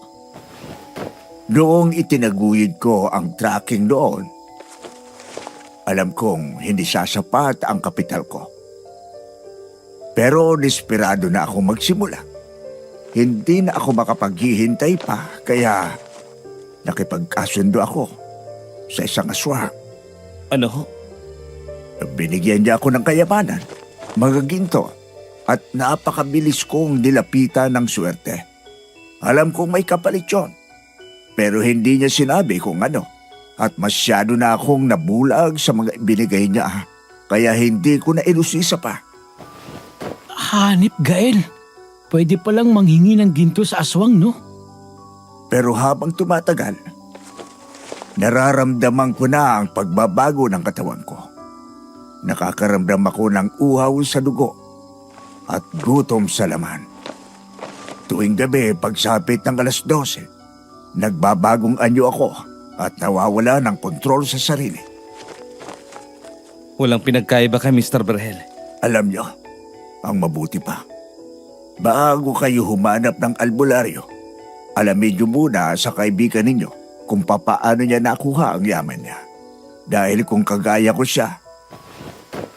Noong itinaguyod ko ang tracking noon, alam kong hindi sasapat ang kapital ko. Pero desperado na ako magsimula. Hindi na ako makapaghihintay pa, kaya nakipagkasundo ako sa isang aswang. Ano ho? Binigyan niya ako ng kayamanan, mga ginto, at napakabilis kong nilapitan ng swerte. Alam kong may kapalit yun, pero hindi niya sinabi kung ano. At masyado na akong nabulag sa mga binigay niya, kaya hindi ko na ilusisa pa. Hanip, Gael. Pwede palang manghingi ng ginto sa aswang, no? Pero habang tumatagal, nararamdaman ko na ang pagbabago ng katawan ko. nakakaramdam ako ng uhaw sa dugo at gutom sa laman. Tuwing gabi pagsapit ng alas 12, nagbabagong anyo ako at nawawala ng kontrol sa sarili. Walang pinagkaiba kay Mr. Berhel. Alam nyo, ang mabuti pa, bago kayo humanap ng albularyo, alamin nyo muna sa kaibigan ninyo kung papaano niya nakuha ang yaman niya. Dahil kung kagaya ko siya,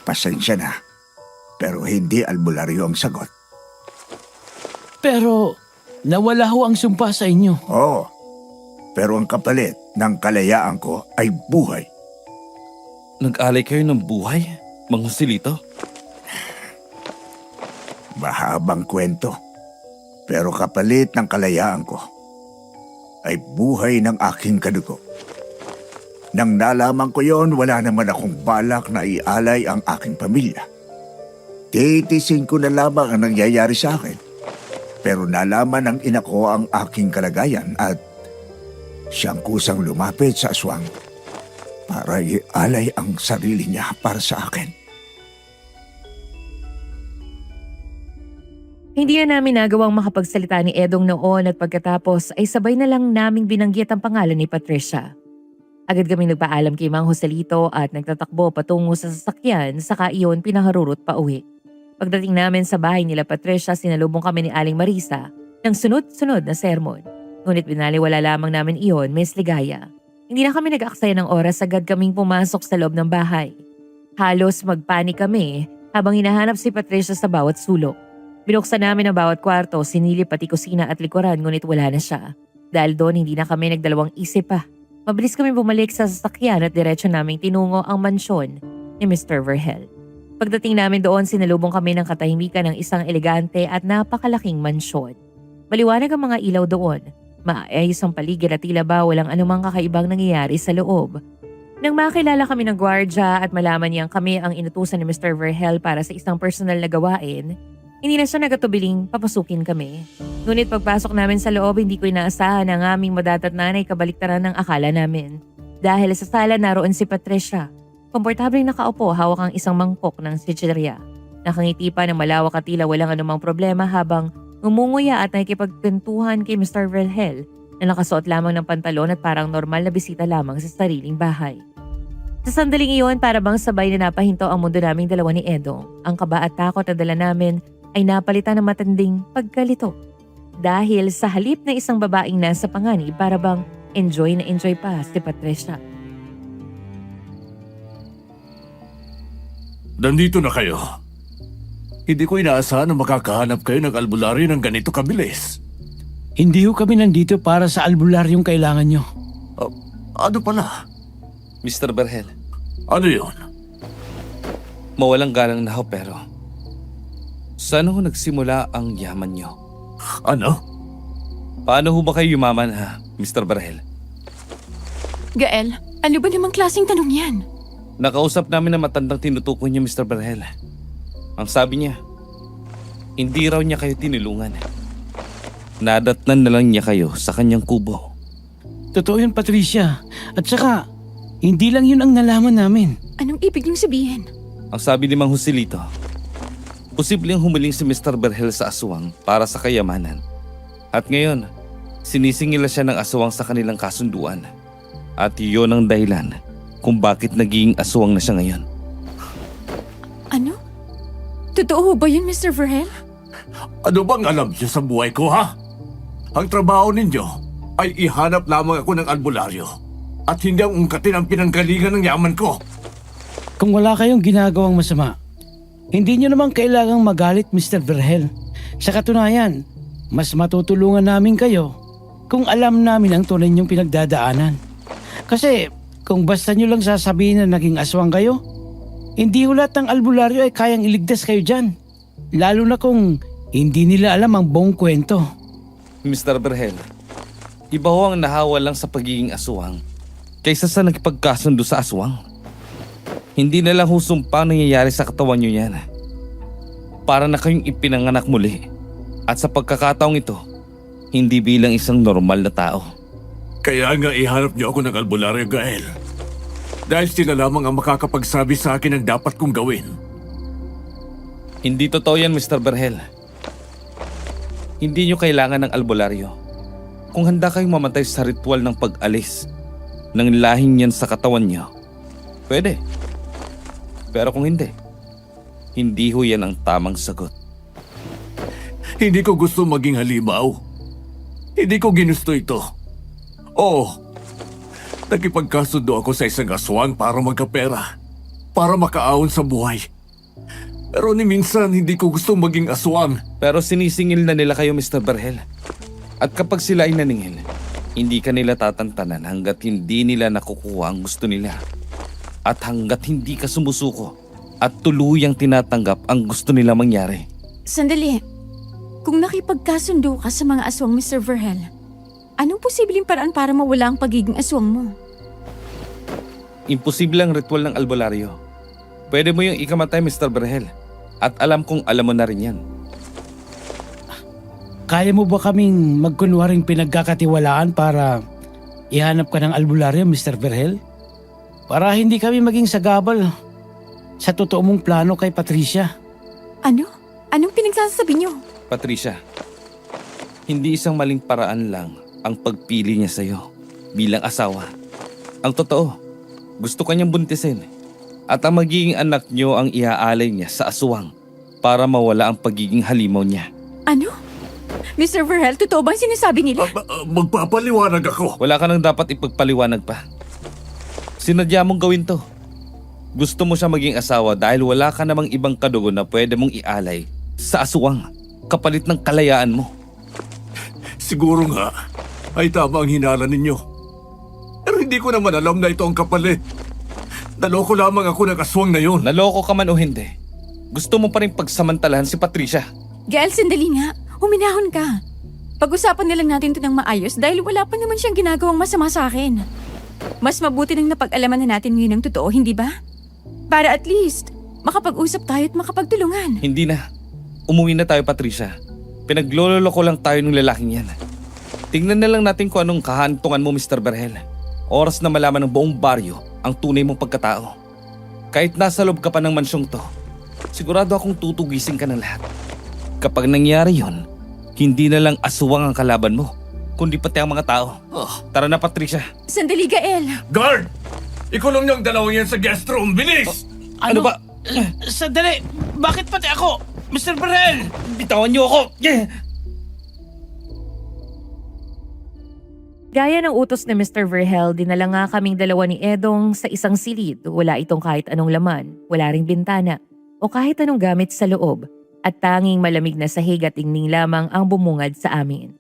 pasensya na, pero hindi albularyo ang sagot. Pero nawala ho ang sumpa sa inyo. Oo, pero ang kapalit ng kalayaan ko ay buhay. Nag-alay kayo ng buhay, Mang Joselito? Mahabang kwento, pero kapalit ng kalayaan ko ay buhay ng aking kadugo. Nang nalaman ko yon, wala naman akong balak na ialay ang aking pamilya. Titisin ko na lamang ang nangyayari sa akin. Pero nalaman ng ina ko ang aking kalagayan at siyang kusang lumapit sa aswang para ialay ang sarili niya para sa akin. Hindi na namin nagawang makapagsalita ni Edong noon at pagkatapos ay sabay na lang naming binanggit ang pangalan ni Patricia. Agad kami nagpaalam kay Mang Joselito at nagtatakbo patungo sa sasakyan saka iyon pinaharurot pa uwi. Pagdating namin sa bahay nila Patricia, sinalubong kami ni Aling Marisa ng sunod-sunod na sermon. Ngunit binaliwala lamang namin iyon, Miss Ligaya. Hindi na kami nag-aksaya ng oras, agad kaming pumasok sa loob ng bahay. Halos magpanik kami habang hinahanap si Patricia sa bawat sulok. Binuksan namin ang bawat kwarto, sinilip pati kusina at likuran ngunit wala na siya. Dahil doon hindi na kami nagdalawang isip pa. Mabilis kami bumalik sa sasakyan at diretso naming tinungo ang mansyon ni Mr. Verhel. Pagdating namin doon, sinalubong kami ng katahimikan ng isang elegante at napakalaking mansyon. Maliwanag ang mga ilaw doon. Maayos ang paligid at tila ba walang anumang kakaibang nangyayari sa loob. Nang makilala kami ng gwardya at malaman niyang kami ang inutusan ni Mr. Verhel para sa isang personal na gawain, hindi na siya nagatubiling papasukin kami. Ngunit pagpasok namin sa loob, hindi ko inaasahan ang aming madadatnan ay kabaliktaran ng akala namin. Dahil sa sala naroon si Patricia. Komportableng nakaupo, hawak ang isang mangkok ng chichirya. Nakangiti pa ng malawak at tila walang anumang problema habang umunguya at nakikipagkwentuhan kay Mr. Verhel na nakasuot lamang ng pantalon at parang normal na bisita lamang sa sariling bahay. Sa sandaling iyon, para bang sabay na napahinto ang mundo naming dalawa ni Edong. Ang kaba at takot na dala namin ay napalitan ng matanding pagkalito. Dahil sa halip na isang babaeng nasa panganib, para bang enjoy na enjoy pa si Patricia. Nandito na kayo. Hindi ko inaasahan na makakahanap kayo ng albularyo ng ganito kabilis. Hindi ho kami nandito para sa albularyong kailangan nyo. Ano pala? Mr. Berhel, Ano yun? mawalang galang na ho pero saan ho nagsimula ang yaman nyo? Ano? Paano ho ba kayo yumaman ha, Mr. Berhel? Gael, ano ba namang klaseng tanong yan? Nakausap namin na matandang tinutukoy niyo, Mr. Berhel. Ang sabi niya, hindi raw niya kayo tinulungan. Nadatnan na lang niya kayo sa kanyang kubo. Totoo yun, Patricia. At saka, hindi lang yun ang nalaman namin. Anong ibig niyong sabihin? Ang sabi ni Mang Joselito, posibleng humiling si Mr. Berhel sa aswang para sa kayamanan. At ngayon, sinisingila siya ng aswang sa kanilang kasunduan. At iyon ang dahilan kung bakit naging aswang na siya ngayon. Ano? Totoo ba yun, Mr. Verhel? Ano bang alam niyo sa buhay ko, ha? Ang trabaho ninyo ay ihanap lamang ako ng albularyo at hindi ang ungkatin ang pinanggalingan ng yaman ko. Kung wala kayong ginagawang masama, hindi nyo naman kailangang magalit, Mr. Verhel. Sa katunayan, mas matutulungan namin kayo kung alam namin ang tunay nyong pinagdadaanan. Kasi kung basta nyo lang sasabihin na naging aswang kayo, hindi ulat ng albularyo ay kayang iligtas kayo dyan. Lalo na kung hindi nila alam ang buong kwento. Mr. Berhel, iba ho ang nahawa lang sa pagiging aswang kaysa sa nagpagkasundo sa aswang. Hindi na lang ho sumpa nangyayari sa katawan nyo yan. Para na kayong ipinanganak muli. At sa pagkakataong ito, hindi bilang isang normal na tao. Kaya nga ihanap niyo ako ng albularyo, Gael. Dahil sila lamang ang makakapagsabi sa akin ang dapat kong gawin. Hindi totoo yan, Mr. Berhel. Hindi nyo kailangan ng albularyo. Kung handa kayong mamatay sa ritual ng pag-alis ng lahing yan sa katawan nyo, pwede. Pero kung hindi ho yan ang tamang sagot. Hindi ko gusto maging halimaw. Hindi ko ginusto ito. Oo, nakipagkasundo ako sa isang aswang para magkapera, para makaahon sa buhay. Pero ni minsan hindi ko gusto maging aswang. Pero sinisingil na nila kayo, Mr. Berhel. At kapag sila ay naningil, hindi ka nila tatantanan hanggat hindi nila nakukuha ang gusto nila. At hanggat hindi ka sumusuko at tuluyang tinatanggap ang gusto nila mangyari. Sandali. Kung nakipagkasundo ka sa mga aswang, Mr. Verhel, anong posibleng paraan para mawala ang pagiging aswang mo? Imposible ang ritual ng albularyo. Pwede mo yung ikamatay, Mr. Berhel. At alam kong alam mo na rin yan. Kaya mo ba kaming magkunwaring pinagkakatiwalaan para ihanap ka ng albularyo, Mr. Verhel? Para hindi kami maging sagabal sa totoo mong plano kay Patricia. Ano? Anong pinagsasabi niyo? Patricia, hindi isang maling paraan lang ang pagpili niya sa'yo bilang asawa. Ang totoo, gusto kanyang buntisin at ang magiging anak niyo ang iaalay niya sa aswang para mawala ang pagiging halimaw niya. Ano? Mr. Verhel, totoo bang sinasabi nila? Magpapaliwanag ako. Wala ka nang dapat ipagpaliwanag pa. Sinadya mong gawin to. Gusto mo siya maging asawa dahil wala ka namang ibang kadugo na pwede mong ialay sa aswang kapalit ng kalayaan mo. Siguro nga, ay tama ang hinala ninyo. Pero hindi ko naman alam na ito ang kapalit. Naloko lamang ako ng aswang na yun. Naloko ka man o hindi, gusto mo pa rin pagsamantalahan si Patricia. Gael, sandali nga. Huminahon ka. Pag-usapan nilang natin ito ng maayos dahil wala pa naman siyang ginagawang masama sa akin. Mas mabuti nang napag-alaman na natin ngayon ang totoo, hindi ba? Para at least, makapag-usap tayo at makapagtulungan. Hindi na. Umuwi na tayo, Patricia. Pinagloloko lang tayo ng lalaking yan. Tingnan na lang natin kung anong kahantungan mo, Mr. Berhel. Oras na malaman ng buong baryo ang tunay mong pagkatao. Kahit nasa loob ka pa ng mansyong to, sigurado akong tutugisin ka ng lahat. Kapag nangyari yon, hindi na lang aswang ang kalaban mo, kundi pati ang mga tao. Tara na, Patricia. Sandali, Gael. Guard! Ikulong niyo ang dalawang yan sa guest room. Bilis! Ano ba? Sandali! Bakit pati ako? Mr. Verhel! Bitawan niyo ako! Gaya ng utos ni Mr. Verhel, dinala nga kaming dalawa ni Edong sa isang silid. Wala itong kahit anong laman, wala ring bintana, o kahit anong gamit sa loob. At tanging malamig na sahig at tingning lamang ang bumungad sa amin.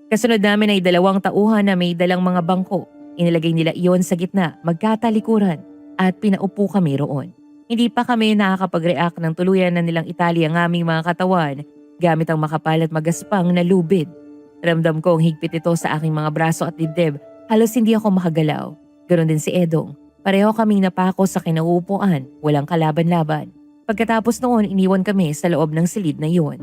Kasunod namin ay 2 tauhan na may dalang mga bangko. Inilagay nila iyon sa gitna, magkatalikuran, at pinaupo kami roon. Hindi pa kami nakakapag-react ng tuluyan na nilang itali ang aming mga katawan gamit ang makapal at magaspang na lubid. Ramdam ko ang higpit ito sa aking mga braso at dibdib. Halos hindi ako makagalaw. Ganon din si Edong. Pareho kaming napako sa kinauupuan, walang kalaban-laban. Pagkatapos noon, iniwan kami sa loob ng silid na iyon.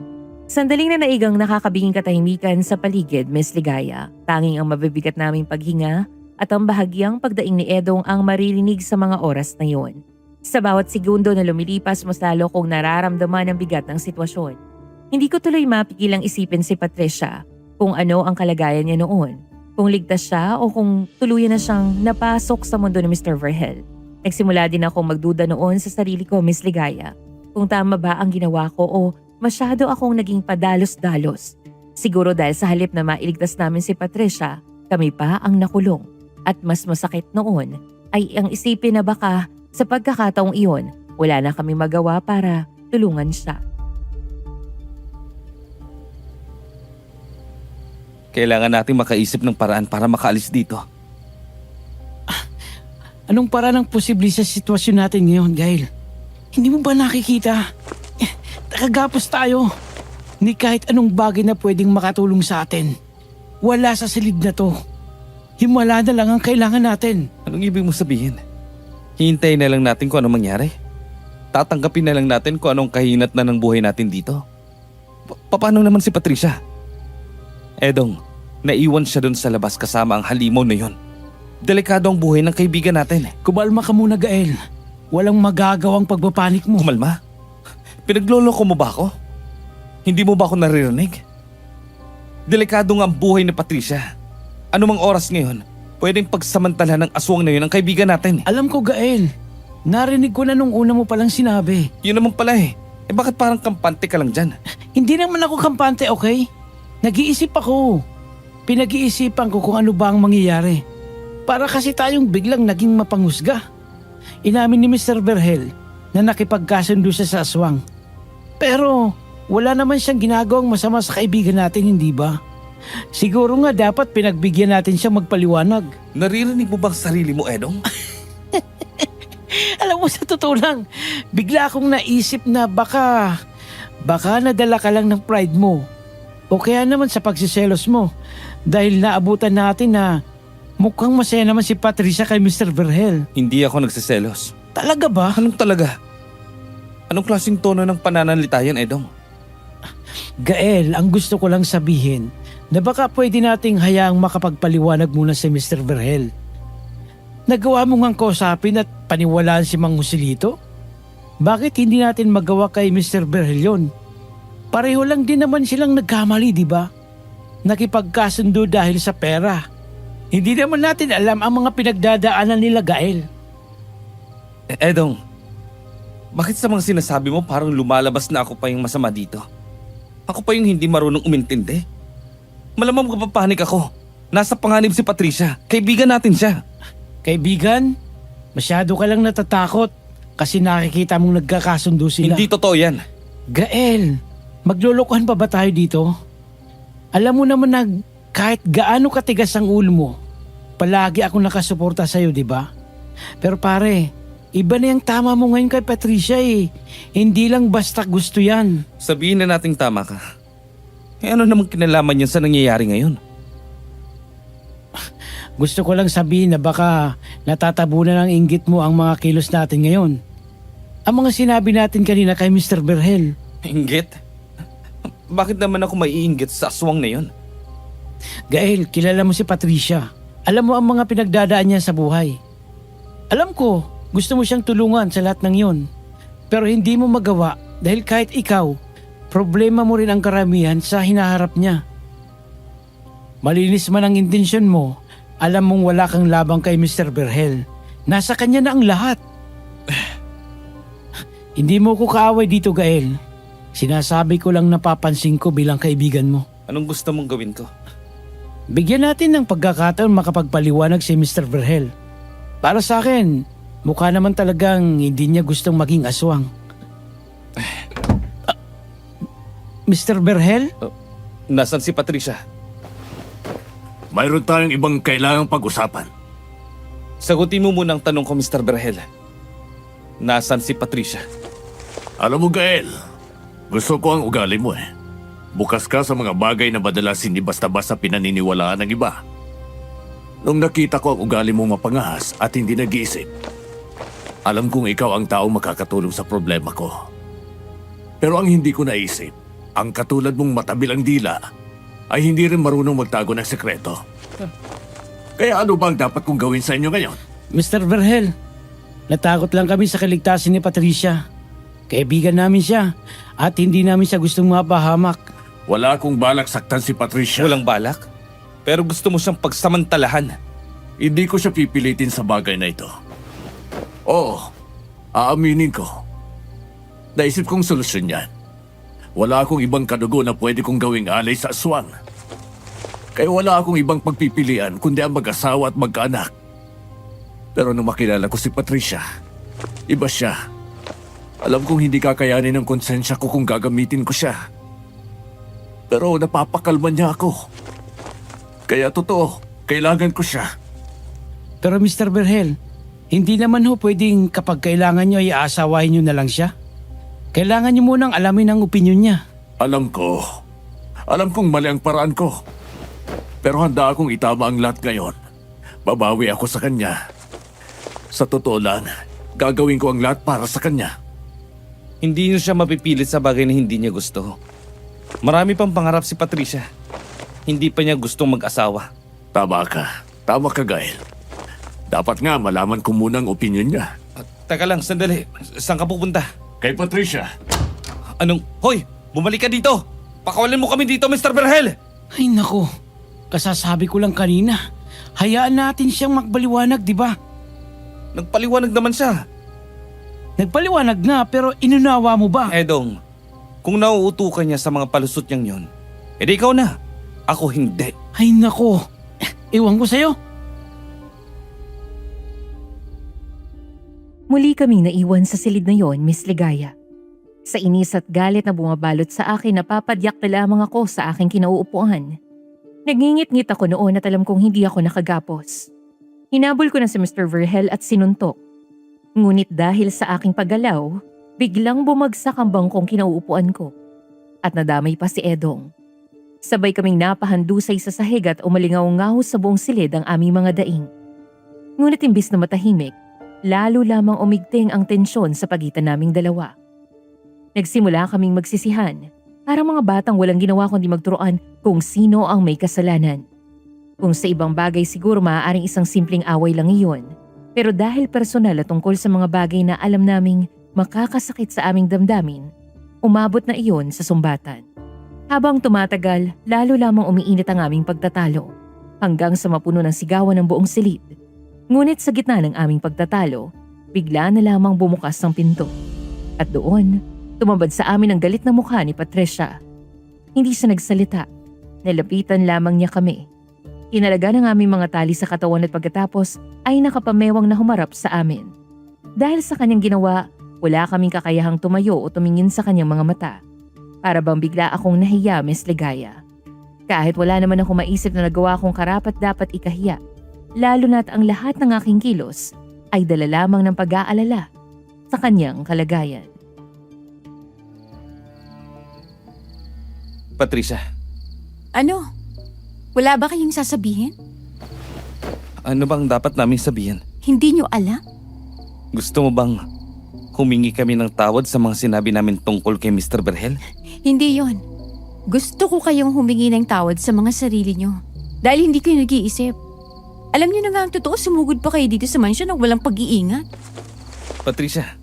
Sandaling na naigang nakakabinging katahimikan sa paligid, Miss Ligaya. Tanging ang mabibigat naming paghinga at ang bahagyang pagdaing ni Edong ang maririnig sa mga oras na iyon. Sa bawat segundo na lumilipas, mas lalo kong nararamdaman ang bigat ng sitwasyon. Hindi ko tuloy mapigilang isipin si Patricia kung ano ang kalagayan niya noon. Kung ligtas siya o kung tuluyan na siyang napasok sa mundo ni Mr. Verhel. Nagsimula din ako magduda noon sa sarili ko, Miss Ligaya. Kung tama ba ang ginawa ko o masyado akong naging padalos-dalos. Siguro dahil sa halip na mailigtas namin si Patricia, kami pa ang nakulong. At mas masakit noon ay ang isipin na baka sa pagkakataong iyon, wala na kami magawa para tulungan siya. Kailangan natin makaisip ng paraan para makaalis dito. Anong paraan ang posible sa sitwasyon natin ngayon, Gael? Hindi mo ba nakikita? Nakagapos tayo. Ni kahit anong bagay na pwedeng makatulong sa atin. Wala sa silid na to. Himala na lang ang kailangan natin. Anong ibig mo sabihin? Hintayin na lang natin kung anong mangyari? Tatanggapin na lang natin kung anong kahinat na ng buhay natin dito? Paano naman si Patricia? Edong, naiwan siya dun sa labas kasama ang halimaw na yon. Delikado ang buhay ng kaibigan natin. Kumalma ka muna, Gael. Walang magagawang pagpapanik mo. Kumalma? Pinagloloko mo ba ako? Hindi mo ba ako naririnig? Delikado nga ang buhay ni Patricia. Anumang oras ngayon, pwedeng pagsamantala ng aswang na yun ang kaibigan natin. Alam ko, Gael. Narinig ko na nung una mo palang sinabi. Yun naman pala eh. Eh bakit parang kampante ka lang dyan? Hindi naman ako kampante, okay? Nag-iisip ako. Pinag-iisipan ko kung ano ba ang mangyayari. Para kasi tayong biglang naging mapanghusga. Inamin ni Mr. Verhel na nakipagkasundo siya sa aswang. Pero wala naman siyang ginagawang masama sa kaibigan natin, hindi ba? Siguro nga dapat pinagbigyan natin siya magpaliwanag. Naririnig mo bang sarili mo, Edong? Alam mo, sa totoo lang, bigla akong naisip na baka nadala ka lang ng pride mo. O kaya naman sa pagsiselos mo. Dahil naabutan natin na mukhang masaya naman si Patricia kay Mr. Verhel. Hindi ako nagsiselos. Talaga ba? Anong talaga? Anong klaseng tono ng pananalita yan, Edong? Gael, ang gusto ko lang sabihin na baka pwede nating hayaang makapagpaliwanag muna si Mr. Verhel. Nagawa mo ngang kausapin at paniwalaan si Mang Joselito? Bakit hindi natin magawa kay Mr. Verhel yun? Pareho lang din naman silang nagkamali, di ba? Nakipagkasundo dahil sa pera. Hindi naman natin alam ang mga pinagdadaanan nila, Gael. Edong, bakit sa mga sinasabi mo parang lumalabas na ako pa yung masama dito? Ako pa yung hindi marunong umintindi? Malamang mapapanik ako. Nasa panganib si Patricia. Kaibigan natin siya. Kaibigan, masyado ka lang natatakot kasi nakikita mong nagkakasundo sila. Hindi totoo yan. Gael, maglolokohan pa ba tayo dito? Alam mo naman na kahit gaano katigas ang ulo mo, palagi akong nakasuporta sa'yo, di ba? Pero pare, iba na yung tama mo ngayon kay Patricia eh. Hindi lang basta gusto yan. Sabihin na nating tama ka. Eh ano namang kinalaman yan sa nangyayari ngayon? Gusto ko lang sabihin na baka natatabunan ng inggit mo ang mga kilos natin ngayon. Ang mga sinabi natin kanina kay Mr. Verhel. Inggit? Bakit naman ako maiinggit sa aswang na yun? Gael, kilala mo si Patricia. Alam mo ang mga pinagdadaan niya sa buhay. Alam ko, gusto mo siyang tulungan sa lahat ng yon. Pero hindi mo magawa dahil kahit ikaw, problema mo rin ang karamihan sa hinaharap niya. Malinis man ang intensyon mo, alam mong wala kang labang kay Mr. Verhel. Nasa kanya na ang lahat. Hindi mo ko kaaway dito, Gael. Sinasabi ko lang napapansin ko bilang kaibigan mo. Anong gusto mong gawin ko? Bigyan natin ng pagkakataon makapagpaliwanag si Mr. Verhel. Para sa akin, mukha naman talagang hindi niya gustong maging aswang. Mr. Verhel? Nasaan si Patricia? Mayroon tayong ibang kailangang pag-usapan. Sagutin mo muna ang tanong ko, Mr. Verhel. Nasaan si Patricia? Alam mo, Gael, gusto ko ang ugali mo eh. Bukas ka sa mga bagay na madalas hindi basta-basta pinaniniwalaan ng iba. Nung nakita ko ang ugali mong mapangahas at hindi nag-iisip, alam kong ikaw ang taong makakatulong sa problema ko. Pero ang hindi ko naisip, ang katulad mong matabilang dila ay hindi rin marunong magtago ng sekreto. Kaya ano ba ang dapat kong gawin sa inyo ngayon? Mr. Verhel, natakot lang kami sa kaligtasan ni Patricia. Kaibigan namin siya at hindi namin siya gustong mapahamak. Wala akong balak saktan si Patricia. Walang balak? Pero gusto mo siyang pagsamantalahan. Hindi ko siya pipilitin sa bagay na ito. Oo, aaminin ko. Naisip kong solusyon yan. Wala akong ibang kadugo na pwede kong gawing alay sa aswang. Kaya wala akong ibang pagpipilian kundi ang mag-asawa at magkaanak. Pero nung makilala ko si Patricia, iba siya. Alam kong hindi kakayanin ng konsensya ko kung gagamitin ko siya. Pero napapakalma niya ako. Kaya totoo, kailangan ko siya. Pero Mr. Verhel, hindi naman ho pwedeng kapag kailangan nyo ay aasawahin nyo na lang siya. Kailangan nyo munang alamin ang opinyon niya. Alam ko. Alam kong mali ang paraan ko. Pero handa akong itama ang lahat ngayon. Babawi ako sa kanya. Sa totoo lang, gagawin ko ang lahat para sa kanya. Hindi niyo siya mapipilit sa bagay na hindi niya gusto. Marami pang pangarap si Patricia. Hindi pa niya gustong mag-asawa. Tama ka. Tama ka, Gael. Dapat nga malaman ko muna ang opinion niya. Teka lang, sandali. Saan ka pupunta? Kay Patricia, Anong... Hoy! Bumalik ka dito! Pakawalan mo kami dito, Mr. Berhel! Ay nako, kasasabi ko lang kanina. Hayaan natin siyang magbaliwanag, di ba? Nagpaliwanag naman siya. Nagpaliwanag na pero inunawa mo ba? Edong, kung nauutukan niya sa mga palusot niyang yon, edi ikaw na. Ako hindi. Ay nako, ewan ko sa'yo. Muli kaming naiwan sa silid na yon, Miss Ligaya. Sa inis at galit na bumabalot sa akin, napapadyak na lamang ako sa aking kinauupuan. Nagngingit-ngit ako noon at alam kong hindi ako nakagapos. Hinabol ko na si Mr. Verhel at sinuntok. Ngunit dahil sa aking paggalaw, biglang bumagsak ang bangkong kinauupuan ko. At nadamay pa si Edong. Sabay kaming napahandusay sa sahig at umalingaw-ngaw sa buong silid ang aming mga daing. Ngunit imbis na matahimik, lalo lamang umigting ang tensyon sa pagitan naming dalawa. Nagsimula kaming magsisihan, parang mga batang walang ginawa kundi magturuan kung sino ang may kasalanan. Kung sa ibang bagay siguro maaaring isang simpleng away lang iyon, pero dahil personal at tungkol sa mga bagay na alam naming makakasakit sa aming damdamin, umabot na iyon sa sumbatan. Habang tumatagal, lalo lamang umiinit ang aming pagtatalo, hanggang sa mapuno ng sigawan ng buong silid. Ngunit sa gitna ng aming pagtatalo, bigla na lamang bumukas ang pinto. At doon, tumambad sa amin ang galit na mukha ni Patricia. Hindi siya nagsalita. Nalapitan lamang niya kami. Inalaga ng aming mga tali sa katawan at pagkatapos ay nakapamewang na humarap sa amin. Dahil sa kanyang ginawa, wala kaming kakayahang tumayo o tumingin sa kanyang mga mata. Para bang bigla akong nahiya, Miss Ligaya. Kahit wala naman ako maisip na nagawa kong karapat-dapat ikahiya, lalo na't ang lahat ng aking kilos ay dala lamang ng pag-aalala sa kanyang kalagayan. Patricia, Ano? Wala ba kayong sasabihin? ano bang dapat namin sabihin? Hindi nyo alam? Gusto mo bang humingi kami ng tawad sa mga sinabi namin tungkol kay Mr. Berhel? Hindi yon. Gusto ko kayong humingi ng tawad sa mga sarili nyo. Dahil hindi kayo nag-iisip. Alam nyo na nga ang totoo, sumugod pa kayo dito sa mansyon ng walang pag-iingat. Patricia,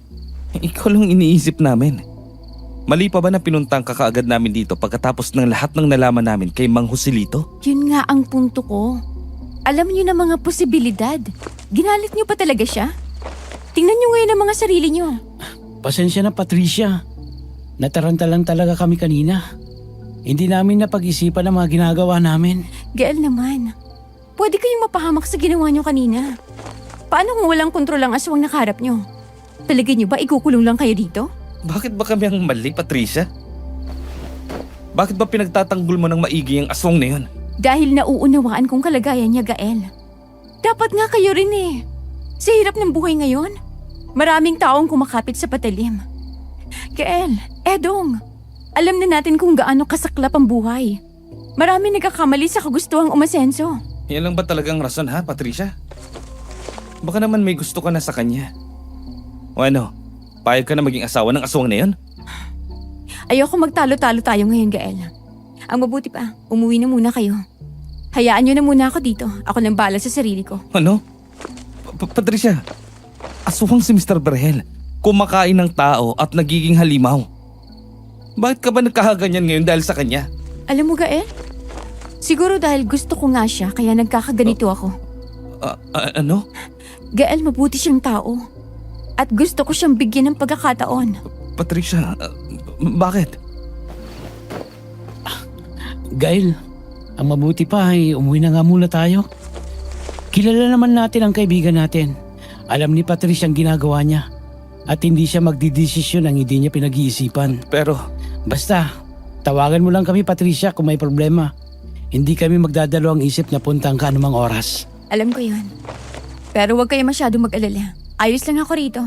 ikaw lang iniisip namin. Mali pa ba na pinuntang ka kaagad namin dito pagkatapos ng lahat ng nalaman namin kay Mang Joselito? Yun nga ang punto ko. Alam nyo na mga posibilidad. Ginalit nyo pa talaga siya? Tingnan nyo ngayon ang mga sarili nyo. Pasensya na Patricia. Nataranta lang talaga kami kanina. Hindi namin napag-isipan ang mga ginagawa namin. Gael naman, pwede kayong mapahamak sa ginawa nyo kanina. Paano kung walang kontrol ang aswang nakaharap nyo? Palagay nyo ba ikukulong lang kayo dito? Bakit ba kami ang mali, Patricia? Bakit ba pinagtatanggol mo ng maigi ang aswang na yun? Dahil nauunawaan kong kalagayan niya, Gael. Dapat nga kayo rin eh. Sa hirap ng buhay ngayon, maraming taong kumakapit sa patalim. Gael, Edong, alam na natin kung gaano kasaklap ang buhay. Marami nagkakamali sa kagustuhang umasenso. Yan lang ba talagang rason ha, Patricia? Baka naman may gusto ka na sa kanya. O ano, payag ka na maging asawa ng aswang na yun? Ayoko magtalo-talo tayo ngayon, Gael. Ang mabuti pa, umuwi na muna kayo. Hayaan nyo na muna ako dito. Ako nang bala sa sarili ko. Ano? Patricia, aswang si Mr. Berhel. Kumakain ng tao at nagiging halimaw. Bakit ka ba nagkakaganyan ngayon dahil sa kanya? Alam mo, Gael? Siguro dahil gusto ko nga siya kaya nagkakaganito ako. Ano? Gael, mabuti siyang tao. At gusto ko siyang bigyan ng pagkakataon. Patricia, bakit? Gail, ang mabuti pa ay umuwi na nga muna tayo. Kilala naman natin ang kaibigan natin. Alam ni Patricia ang ginagawa niya. At hindi siya magdidesisyon ang hindi niya pinag-iisipan. Pero, Basta, tawagan mo lang kami Patricia kung may problema. Hindi kami magdadalawang isip na puntang ka anumang oras. Alam ko yun. Pero huwag kayo masyadong mag-alala. Ayos lang ako rito.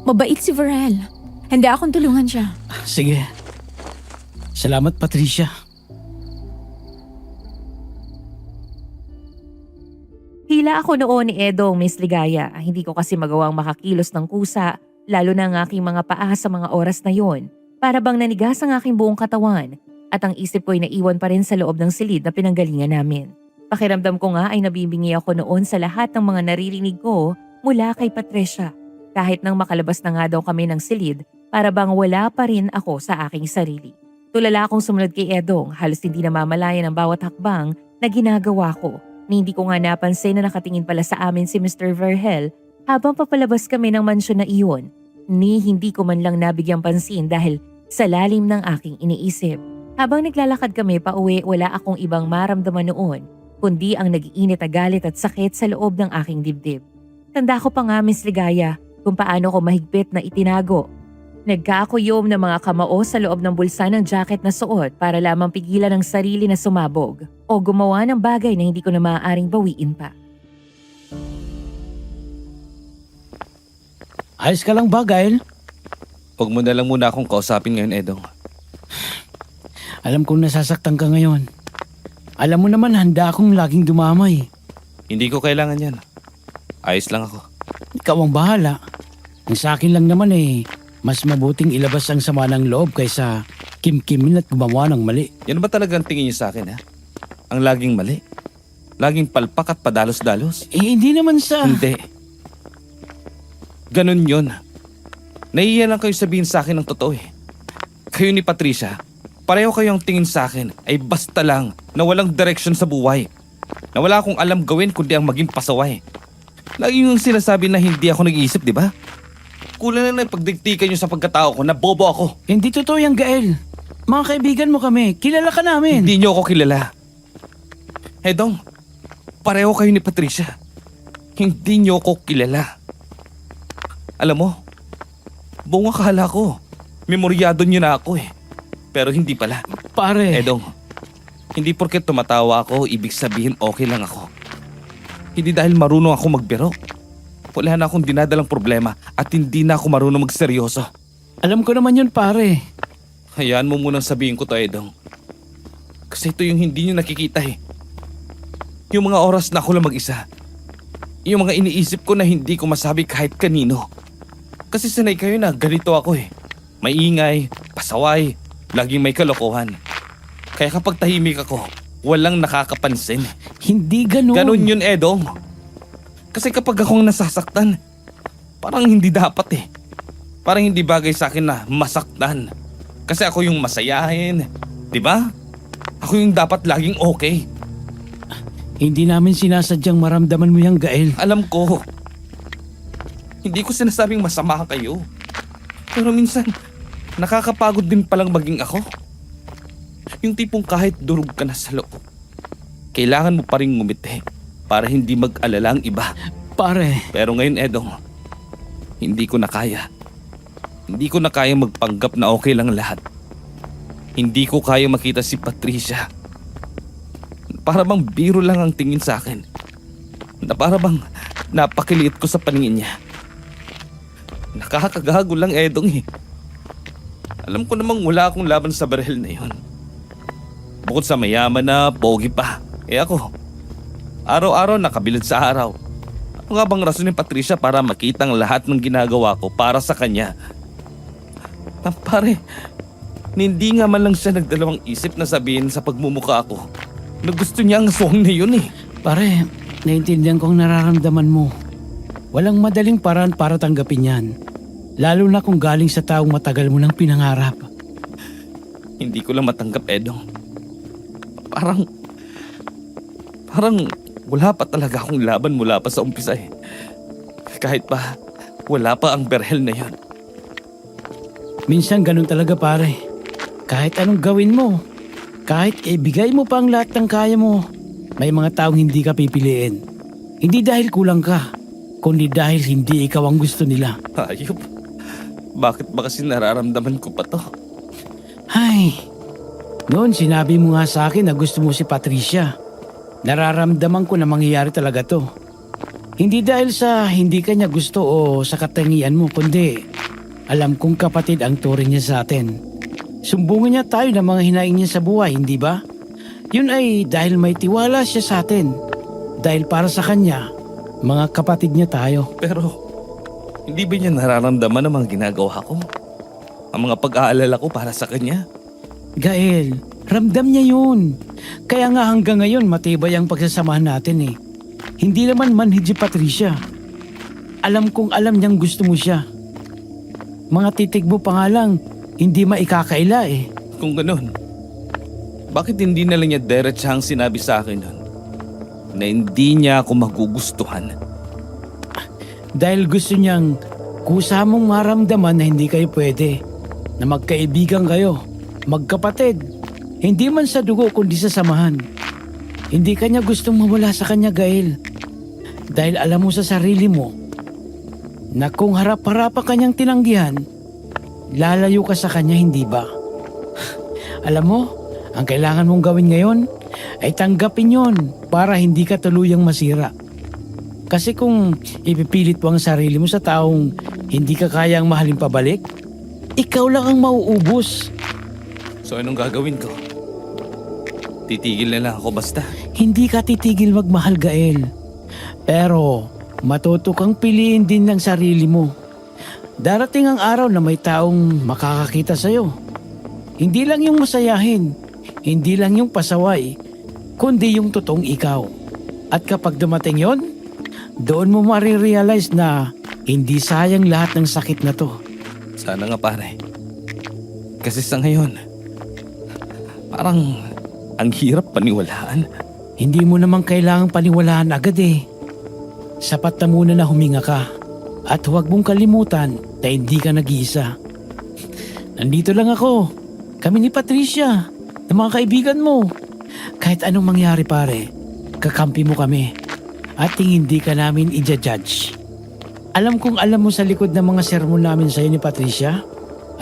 Mabait si Varel. Handa akong tulungan siya. Sige. Salamat Patricia. Hila ako noon ni Edong, Miss Ligaya. Hindi ko kasi magawang makakilos ng kusa, lalo na ang aking mga paa sa mga oras na yon. Para bang nanigas ang aking buong katawan at ang isip ko'y naiwan pa rin sa loob ng silid na pinanggalingan namin. Pakiramdam ko nga ay nabibingi ako noon sa lahat ng mga naririnig ko mula kay Patricia. Kahit nang makalabas na nga daw kami ng silid, para bang wala pa rin ako sa aking sarili. Tulala akong sumunod kay Edong, halos hindi namamalayan ang bawat hakbang na ginagawa ko. Ni hindi ko nga napansin na nakatingin pala sa amin si Mr. Verhel habang papalabas kami ng mansyon na iyon. Ni hindi ko man lang nabigyang pansin dahil sa lalim ng aking iniisip. Habang naglalakad kami pa uwi, wala akong ibang maramdaman noon, kundi ang nag-iinit na galit at sakit sa loob ng aking dibdib. Tanda ko pa nga, Miss Ligaya, kung paano ko mahigpit na itinago. Nagkakuyom ng mga kamao sa loob ng bulsa ng jacket na suot para lamang pigilan ang sarili na sumabog o gumawa ng bagay na hindi ko na maaaring bawiin pa. Ayos ka lang ba, Gael? Huwag mo na lang muna akong kausapin ngayon, Edong. Alam kong nasasaktan ka ngayon. Alam mo naman handa akong laging dumamay. Hindi ko kailangan yan. Ayos lang ako. Ikaw ang bahala. Ang sa akin lang naman mas mabuting ilabas ang sama ng loob kaysa kimkimin at gumawa ng mali. Yan ba talagang tingin niyo sa akin, ha? Ang laging mali? Laging palpak at padalos-dalos? Hindi naman sa... Hindi. Ganun yun. Naiiya lang kayo sabihin sa akin ng totoo eh. Kayo ni Patricia, pareho kayong tingin sa akin ay basta lang na walang direksyon sa buhay. Na wala akong alam gawin kundi ang maging pasaway. Lagi yung sinasabi na hindi ako nag-iisip, di ba? Kulang na pagdiktikan nyo sa pagkatao ko na bobo ako. Hindi totoo yan, Gael. Mga kaibigan mo kami. Kilala ka namin. Hindi nyo ako kilala. Edong, pareho kayo ni Patricia. Hindi nyo ako kilala. Alam mo, buong akala ko, memoryado nyo na ako eh. Pero hindi pala. Pare. Edong, hindi porket tumatawa ako, ibig sabihin okay lang ako. Hindi dahil marunong ako magbiro. Wala na akong dinadalang problema at hindi na ako marunong magseryoso. Alam ko naman yun, pare. Hayaan mo munang sabihin ko to, Edong. Kasi ito yung hindi nyo nakikita eh. Yung mga oras na ako lang mag-isa. Yung mga iniisip ko na hindi ko masabi kahit kanino. Kasi sanay kayo na ganito ako eh. Maingay, pasaway, laging may kalokohan. Kaya kapag tahimik ako, walang nakakapansin. Hindi ganun. Ganun yun, Edong. Kasi kapag akong nasasaktan, parang hindi dapat eh. Parang hindi bagay sa akin na masaktan. Kasi ako yung masayahin. Diba? Ako yung dapat laging okay. Hindi namin sinasadyang maramdaman mo yung Gael. Alam ko. Hindi ko sinasabing masama kayo. Pero minsan, nakakapagod din palang maging ako. Yung tipong kahit durog ka na sa loob, kailangan mo pa rin ngumiti para hindi mag-alala ang iba. Pare. Pero ngayon, Edong, hindi ko na kaya. Hindi ko na kaya magpanggap na okay lang lahat. Hindi ko kaya makita si Patricia. Para bang biro lang ang tingin sa akin. Na para bang napakiliit ko sa paningin niya. Nakakagago lang, Edong eh. Alam ko namang wala akong laban sa Berhel na yun. Bukod sa mayaman na pogi pa, ako, araw-araw nakabilad sa araw. Ano nga bang rason ni Patricia para makita ang lahat ng ginagawa ko para sa kanya? Pare, hindi nga man lang siya nagdalawang isip na sabihin sa pagmumuka ko na gusto niya ang aswang na yun eh. Pare, naiintindihan ko ang nararamdaman mo. Walang madaling paraan para tanggapin yan. Lalo na kung galing sa taong matagal mo nang pinangarap. Hindi ko lang matanggap, Edong. Parang wala pa talaga akong laban mula pa sa umpisa eh. Kahit pa wala pa ang Berhel na yun. Minsan ganun talaga, pare. Kahit anong gawin mo, kahit ibigay mo pa ang lahat ng kaya mo, may mga taong hindi ka pipiliin. Hindi dahil kulang ka, kundi dahil hindi ikaw ang gusto nila. Hayop. Bakit ba kasi nararamdaman ko pa to? Ay, noon sinabi mo nga sa akin na gusto mo si Patricia. Nararamdaman ko na mangyayari talaga to. Hindi dahil sa hindi ka niya gusto o sa katangian mo, kundi alam kong kapatid ang turing niya sa atin. Sumbungan niya tayo ng mga hinaing niya sa buhay, hindi ba? Yun ay dahil may tiwala siya sa atin. Dahil para sa kanya, mga kapatid niya tayo. Pero hindi ba niya nararamdaman ang mga ginagawa ko? Ang mga pag-aalala ko para sa kanya? Gael, Ramdam niya yun. Kaya nga hanggang ngayon matibay ang pagsasamahan natin eh. Hindi naman manhid si Patricia. Alam kong alam niyang gusto mo siya. Mga titig mo pa nga lang, hindi maikakaila eh. Kung ganun, bakit hindi na lang niya diretsahang sinabi sa akin nun na hindi niya ako magugustuhan? Dahil gusto niyang kusa mong maramdaman na hindi kayo pwede. Na magkaibigan kayo, magkapatid. Hindi man sa dugo kundi sa samahan. Hindi kanya gustong mawala sa kanya, Gael. Dahil alam mo sa sarili mo na kung harap-harap kanyang tinanggihan, lalayo ka sa kanya, hindi ba? Alam mo, ang kailangan mong gawin ngayon ay tanggapin yon para hindi ka tuluyang masira. Kasi kung ipipilit mo ang sarili mo sa taong hindi ka kayang mahalin pabalik, ikaw lang ang mauubos. So anong gagawin ko? Titigil na lang ako basta. Hindi ka titigil magmahal, Gael. Pero matuto kang piliin din ng sarili mo. Darating ang araw na may taong makakakita sa'yo. Hindi lang yung masayahin, hindi lang yung pasaway, kundi yung totoong ikaw. At kapag dumating yon, doon mo marirealize na hindi sayang lahat ng sakit na to. Sana nga pare. Kasi sa ngayon, parang ang hirap paniwalaan. Hindi mo naman kailangang paniwalaan agad eh. Sapat na muna na huminga ka. At huwag mong kalimutan na hindi ka nag-iisa. Nandito lang ako. Kami ni Patricia, ng mga kaibigan mo. Kahit anong mangyari pare, kakampi mo kami. At hindi ka namin i-judge. Alam kong alam mo sa likod ng mga sermon namin sa'yo ni Patricia,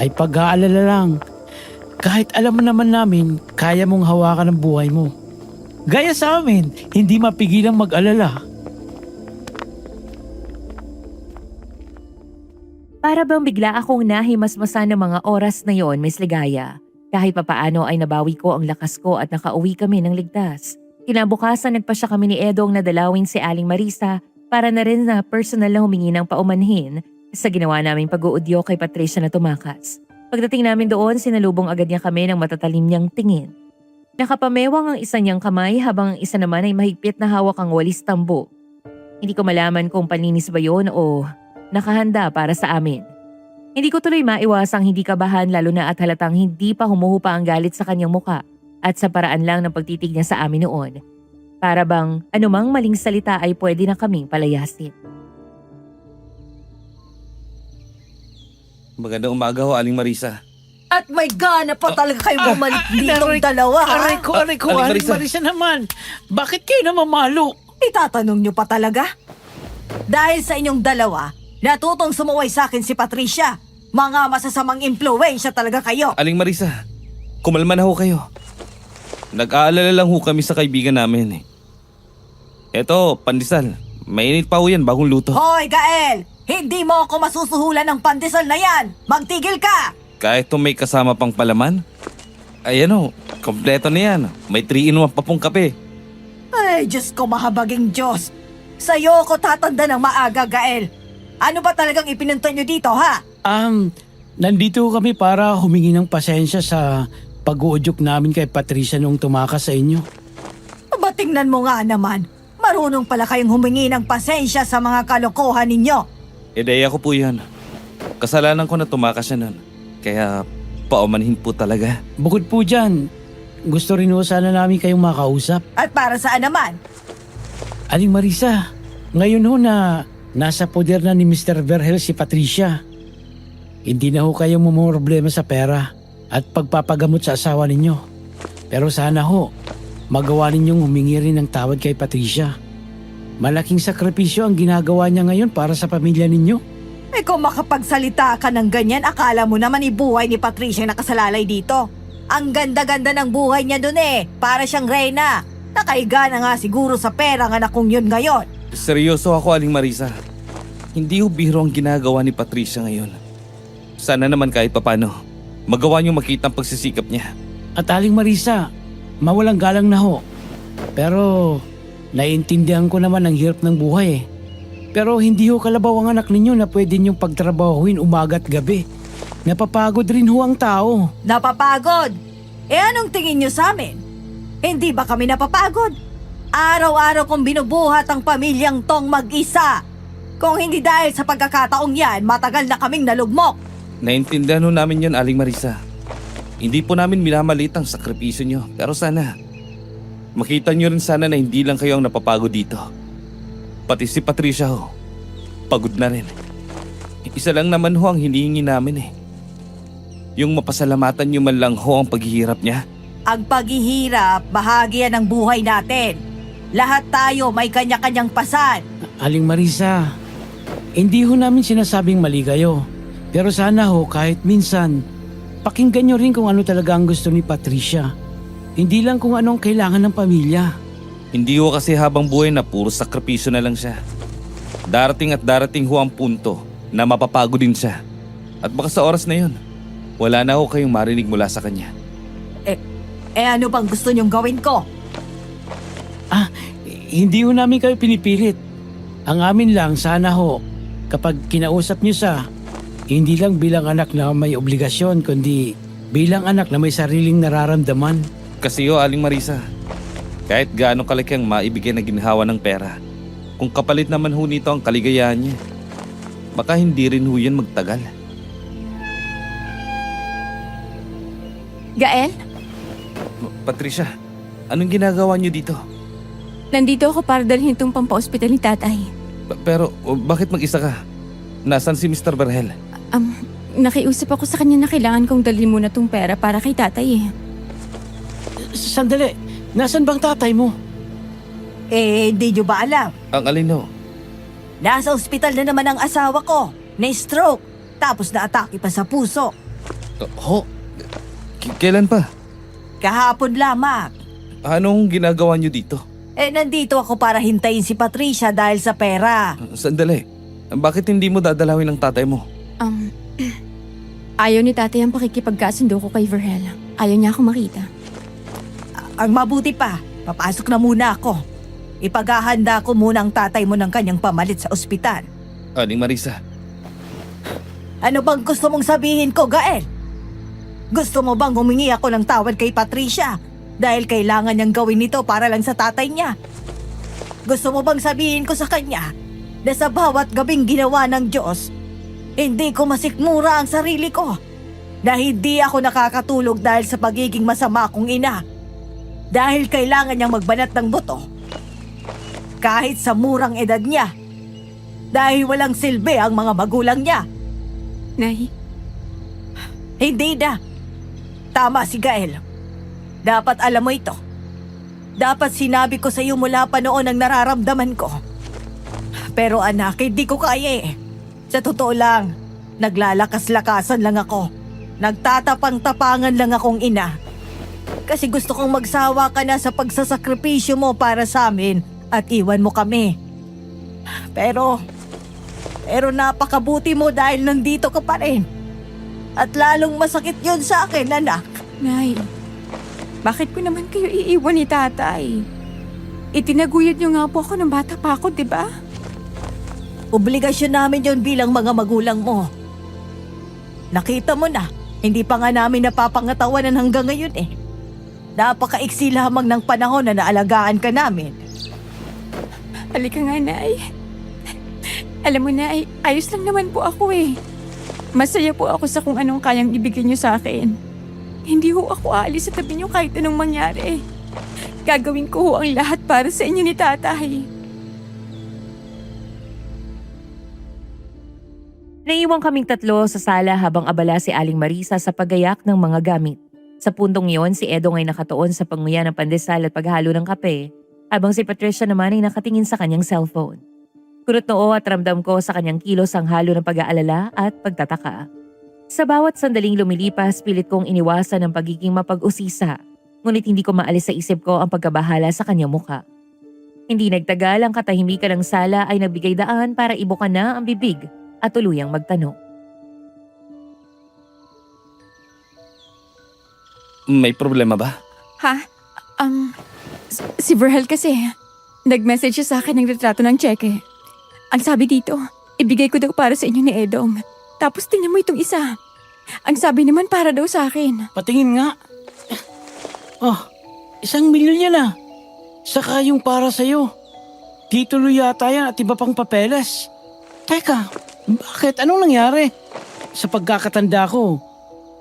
ay pag-aalala lang. Kahit alam mo naman namin, kaya mong hawakan ang buhay mo. Gaya sa amin, hindi mapigilang mag-alala. Para bang bigla akong nahimasmasan ng mga oras na yon, Miss Ligaya. Kahit papaano ay nabawi ko ang lakas ko at nakauwi kami ng ligtas. Kinabukasan nagpasya kami ni Edong na dalawin si Aling Marisa para na rin na personal na humingi ng paumanhin sa ginawa naming pag-uudyo kay Patricia na tumakas. Pagdating namin doon, sinalubong agad niya kami ng matatalim niyang tingin. Nakapamewang ang isa niyang kamay habang ang isa naman ay mahigpit na hawak ang walis tambo. Hindi ko malaman kung paninis ba yun o nakahanda para sa amin. Hindi ko tuloy maiwasang hindi kabahan lalo na at halatang hindi pa humuhupa ang galit sa kanyang muka at sa paraan lang ng pagtitig niya sa amin noon. Para bang anumang maling salita ay pwede na kaming palayasin. Magandang umaga ho, Aling Marisa. At may gana pa talaga kayo bumalik ditong dalawa, ha? Aray ko, Aling Aling Marisa. Marisa naman. Bakit kayo namamalo? Itatanong nyo pa talaga? Dahil sa inyong dalawa, natutong sumuway sa akin si Patricia. Mga masasamang impluwensya talaga kayo. Aling Marisa, kumalma na ho kayo. Nag-aalala lang ho kami sa kaibigan namin eh. Eto, pandesal. Mainit pa ho yan, bagong luto. Hoy, Gael! Hindi mo ako masusuhulan ng pandesal na yan! Magtigil ka! Kahit to may kasama pang palaman. Ayan ho, kompleto na yan. May 3-in-1 pa pong kape. Ay, Diyos ko, mahabaging Diyos! Sa'yo ako tatanda ng maaga, Gael. Ano ba talagang ipinunta nyo dito, ha? Nandito kami para humingi ng pasensya sa pag-uudyok namin kay Patricia nung tumakas sa inyo. Aba, tingnan mo nga naman. Marunong pala kayong humingi ng pasensya sa mga kalokohan ninyo. Ideya ko po yan. Kasalanan ko na tumakas siya nun. Kaya paumanhin po talaga. Bukod po dyan, gusto rin ho sana namin kayong makausap. At para saan naman? Aling Marisa, ngayon ho na nasa poder na ni Mr. Verhel si Patricia. Hindi na ho kayong problema sa pera at pagpapagamot sa asawa ninyo. Pero sana ho, magawa ninyong humingi rin ng tawad kay Patricia. Malaking sakripisyo ang ginagawa niya ngayon para sa pamilya ninyo. Eh kung makapagsalita ka ng ganyan, akala mo naman ibuhay ni Patricia yung nakasalalay dito. Ang ganda-ganda ng buhay niya dun eh, para siyang reyna. Nakaiga na nga siguro sa pera ng anak kong yun ngayon. Seryoso ako, Aling Marisa. Hindi ho biro ang ginagawa ni Patricia ngayon. Sana naman kahit papano, magawa niyo makita ang pagsisikap niya. At Aling Marisa, mawalang galang na ho. Pero naiintindihan ko naman ang hirap ng buhay eh. Pero hindi ho kalabaw ang anak ninyo na pwede niyong pagtrabahuin umaga at gabi. Napapagod rin ho ang tao. Napapagod! Anong tingin nyo sa amin? Hindi ba kami napapagod? Araw-araw kong binubuhat ang pamilyang tong mag-isa. Kung hindi dahil sa pagkakataong yan, matagal na kaming nalugmok. Naintindihan ho namin yun, Aling Marisa. Hindi po namin minamalit ang sakripisyo nyo. Pero sana, makita nyo rin sana na hindi lang kayo ang napapagod dito. Pati si Patricia ho, pagod na rin. Isa lang naman ho ang hinihingi namin eh. Yung mapasalamatan nyo man lang ho ang paghihirap niya. Ang paghihirap, bahagi yan ng buhay natin. Lahat tayo may kanya-kanyang pasan. Aling Marisa, hindi ho namin sinasabing mali kayo. Pero sana ho kahit minsan, pakinggan nyo rin kung ano talaga ang gusto ni Patricia. Hindi lang kung anong kailangan ng pamilya. Hindi ho kasi habang buhay na puro sakripisyo na lang siya. Darating at darating ho ang punto na mapapagod din siya. At baka sa oras na yun, wala na ho kayong marinig mula sa kanya. Ano bang gusto nyong gawin ko? Hindi ho namin kayo pinipilit. Ang amin lang sana ho, kapag kinausap nyo sa, hindi lang bilang anak na may obligasyon, kundi bilang anak na may sariling nararamdaman. Kasi ho, Aling Marisa, kahit gaano kalaki ang maibigay na ginhawa ng pera, kung kapalit naman ho nito ang kaligayahan niya, baka hindi rin ho yan magtagal. Gael, Patricia, anong ginagawa niyo dito? nandito ako para dalhin itong pampa-ospital ni tatay. Pero bakit mag-isa ka? Nasaan si Mr. Berhel? Nakiusap ako sa kanya na kailangan kong dalhin muna tong pera para kay tatay eh. Sandali, nasan bang tatay mo? Hindi nyo ba alam? Ang alin ho? Nasa ospital na naman ang asawa ko. Na-stroke. Tapos na-atake pa sa puso. Ho? Kailan pa? Kahapon lamang. Anong ginagawa niyo dito? Nandito ako para hintayin si Patricia dahil sa pera. Sandali. Bakit hindi mo dadalawin ang tatay mo? Ayaw ni tatay ang pakikipagkasundo ko kay Verhel. Ayaw niya akong makita. Ang mabuti pa, papasok na muna ako. Ipaghahanda ko muna ang tatay mo ng kanyang pamalit sa ospital. Aling Marisa, Ano bang gusto mong sabihin ko, Gael? Gusto mo bang humingi ako ng tawad kay Patricia dahil kailangan niyang gawin ito para lang sa tatay niya? Gusto mo bang sabihin ko sa kanya na sa bawat gabing ginawa ng Diyos, hindi ko masikmura ang sarili ko na hindi ako nakakatulog dahil sa pagiging masama kong ina? Dahil kailangan niyang magbanat ng buto kahit sa murang edad niya dahil walang silbi ang mga magulang niya. Nay, Hindi na. Tama si Gael. Dapat alam mo ito. Dapat sinabi ko sa iyo mula pa noon ang nararamdaman ko. Pero anak, hindi ko kaya eh. Sa totoo lang, naglalakas-lakasan lang ako. Nagtatapang-tapangan lang akong ina. Kasi gusto kong magsawa ka na sa pagsasakripisyo mo para sa amin at iwan mo kami. Pero napakabuti mo dahil nandito ka pa rin. At lalong masakit yun sa akin, anak. Nay, bakit ko naman kayo iiwan ni tatay? Itinaguyod niyo nga po ako ng bata pa ako, di ba? Obligasyon namin yun bilang mga magulang mo. Nakita mo na, hindi pa nga namin napapangatawanan hanggang ngayon eh. Napakaiksi lamang ng panahon na naalagaan ka namin. Halika nga, Nay. Alam mo, Nay, ayos lang naman po ako eh. Masaya po ako sa kung anong kayang ibigay niyo sa akin. Hindi ho ako aalis sa tabi niyo kahit anong mangyari. Gagawin ko ho ang lahat para sa inyo ni tatay. Naiiwan kaming tatlo sa sala habang abala si Aling Marisa sa paggayak ng mga gamit. Sa puntong iyon, si Edong ay nakatuon sa panguya ng pandesal at paghalo ng kape, habang si Patricia naman ay nakatingin sa kanyang cellphone. Kurot noo at ramdam ko sa kanyang kilos ang halo ng pag-aalala at pagtataka. Sa bawat sandaling lumilipas, pilit kong iniwasan ang pagiging mapag-usisa, ngunit hindi ko maalis sa isip ko ang pagkabahala sa kanyang muka. Hindi nagtagal, ang katahimikan ng sala ay nagbigay daan para ibukan na ang bibig at tuluyang magtanong. May problema ba? Ha? Si Verhel kasi, nag-message siya sa akin ng retrato ng tseke. Ang sabi dito, ibigay ko daw para sa inyo ni Edong. Tapos tingnan mo itong isa. Ang sabi naman para daw sa akin. Patingin nga. Oh, 1,000,000 yan ah. Saka yung para sa'yo. Titulo yata yan at iba pang papeles. Teka, bakit? Anong nangyari? Sa pagkakatanda ko,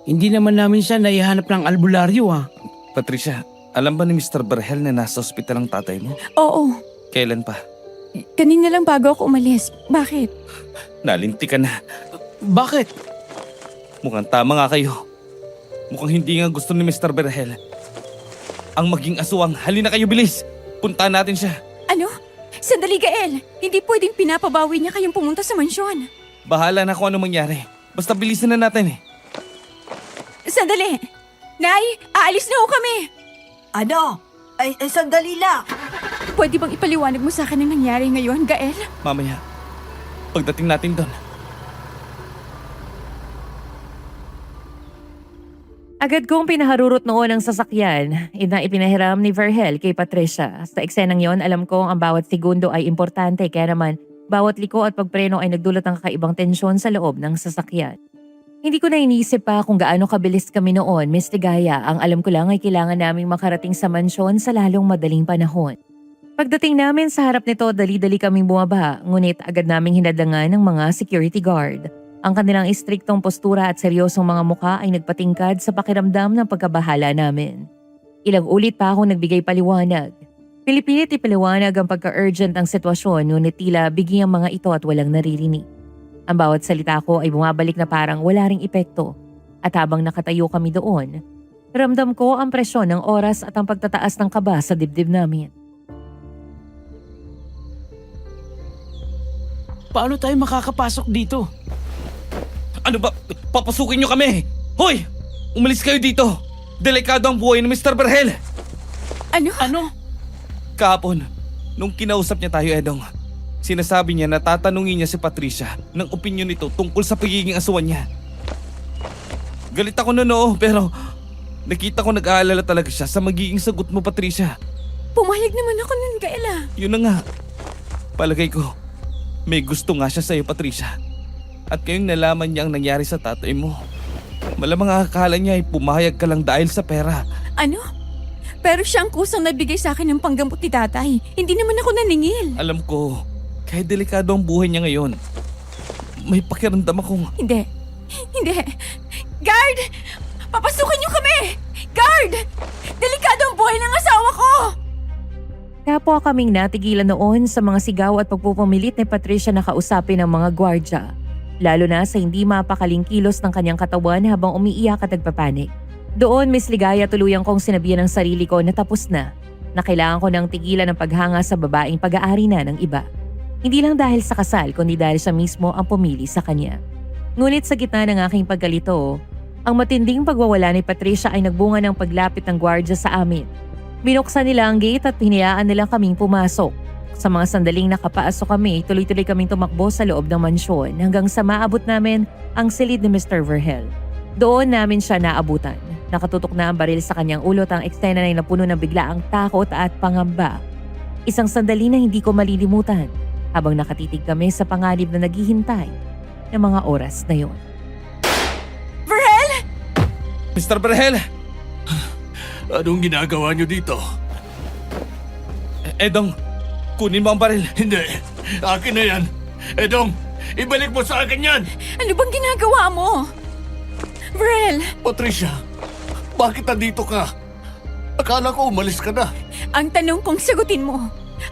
hindi naman namin siya naihanap ng albularyo ah. Patricia, alam ba ni Mr. Berhel na nasa ospital ang tatay mo? Oo, Kailan pa? kanina lang bago ako umalis. Bakit? Nalinti ka na. Bakit? Mukhang tama nga kayo. Mukhang hindi nga gusto ni Mr. Berhel ang maging aswang. Halina kayo, bilis! Puntahan natin siya. Ano? Sandali, Gael. Hindi pwedeng pinapabawi niya kayong pumunta sa mansyon. Bahala na kung ano mangyari. Basta bilisan na natin eh. Sandali! Nay, aalis na ho kami! Ano? Ay, sandali lang. Pwede bang ipaliwanag mo sa akin ang nangyari ngayon, Gael? Mamaya, pagdating natin doon. Agad kong pinaharurot noon ang sasakyan na ipinahiram ni Verhel kay Patricia. Sa eksenang yon, alam kong ang bawat segundo ay importante kaya naman bawat liko at pagpreno ay nagdulot ng kakaibang tensyon sa loob ng sasakyan. Hindi ko na inisip pa kung gaano kabilis kami noon, Miss Ligaya. Ang alam ko lang ay kailangan naming makarating sa mansyon sa lalong madaling panahon. Pagdating namin sa harap nito, dali-dali kaming bumaba, ngunit agad naming hinadangan ng mga security guard. Ang kanilang istriktong postura at seryosong mga mukha ay nagpatingkad sa pakiramdam ng pagkabahala namin. Ilang ulit pa akong nagbigay paliwanag. Pilipilit ipaliwanag ang pagka-urgent ng sitwasyon, ngunit tila biging ang mga ito at walang naririnig. Ang bawat salita ko ay bumabalik na parang wala ring epekto. At habang nakatayo kami doon, ramdam ko ang presyon ng oras at ang pagtataas ng kaba sa dibdib namin. Paano tayo makakapasok dito? Ano ba? Papasukin niyo kami! Hoy! Umalis kayo dito! Delikado ang buhay ni Mr. Berhel! Ano? Kahapon, nung kinausap niya tayo, Edong, sinasabi niya na tatanungin niya si Patricia ng opinyon nito tungkol sa pagiging aswan niya. Galit ako noon, oo, pero nakita ko nag-aalala talaga siya sa magiging sagot mo, Patricia. Pumayag naman ako nun, Gael ah. Yun na nga. Palagay ko, may gusto nga siya sa'yo, Patricia. At ngayong nalaman niya ang nangyari sa tatay mo, malamang akala niya ay pumayag ka lang dahil sa pera. Ano? Pero siya ang kusang nagbigay sa akin ng panggamot ni tatay. Hindi naman ako naningil. Alam ko, kahit delikado ang buhay niya ngayon, may pakiramdam akong... Hindi. Hindi. Guard! Papasukin niyo kami! Guard! Delikado ang buhay ng asawa ko! Kapwa kaming natigilan noon sa mga sigaw at pagpupumilit ni Patricia na kausapin ng mga gwardya. Lalo na sa hindi mapakaling kilos ng kanyang katawan habang umiiyak at nagpapanik. Doon, Miss Ligaya, tuluyang kong sinabihan ng sarili ko na tapos na kailangan ko nang tigilan ang paghanga sa babaeng pag-aari na ng iba. Hindi lang dahil sa kasal, kundi dahil siya mismo ang pumili sa kanya. Ngunit sa gitna ng aking pagkalito, ang matinding pagwawala ni Patricia ay nagbunga ng paglapit ng gwardya sa amin. Binuksan nila ang gate at hinayaan nila kaming pumasok. Sa mga sandaling nakapasok kami, tuloy-tuloy kaming tumakbo sa loob ng mansyon hanggang sa maabot namin ang silid ni Mr. Verhel. Doon namin siya naabutan. Nakatutok na ang baril sa kanyang ulo at ang eksena ay napuno ng biglaang takot at pangamba. Isang sandali na hindi ko malilimutan habang nakatitig kami sa panganib na naghihintay ng mga oras na yon. Verhel! Mr. Berhel! Anong ginagawa niyo dito? Edong, kunin mo ang baril. Hindi. Akin na yan. Edong, ibalik mo sa akin yan! Ano bang ginagawa mo? Verhel! Patricia, bakit nandito ka? Akala ko umalis ka na. Ang tanong kong sagutin mo.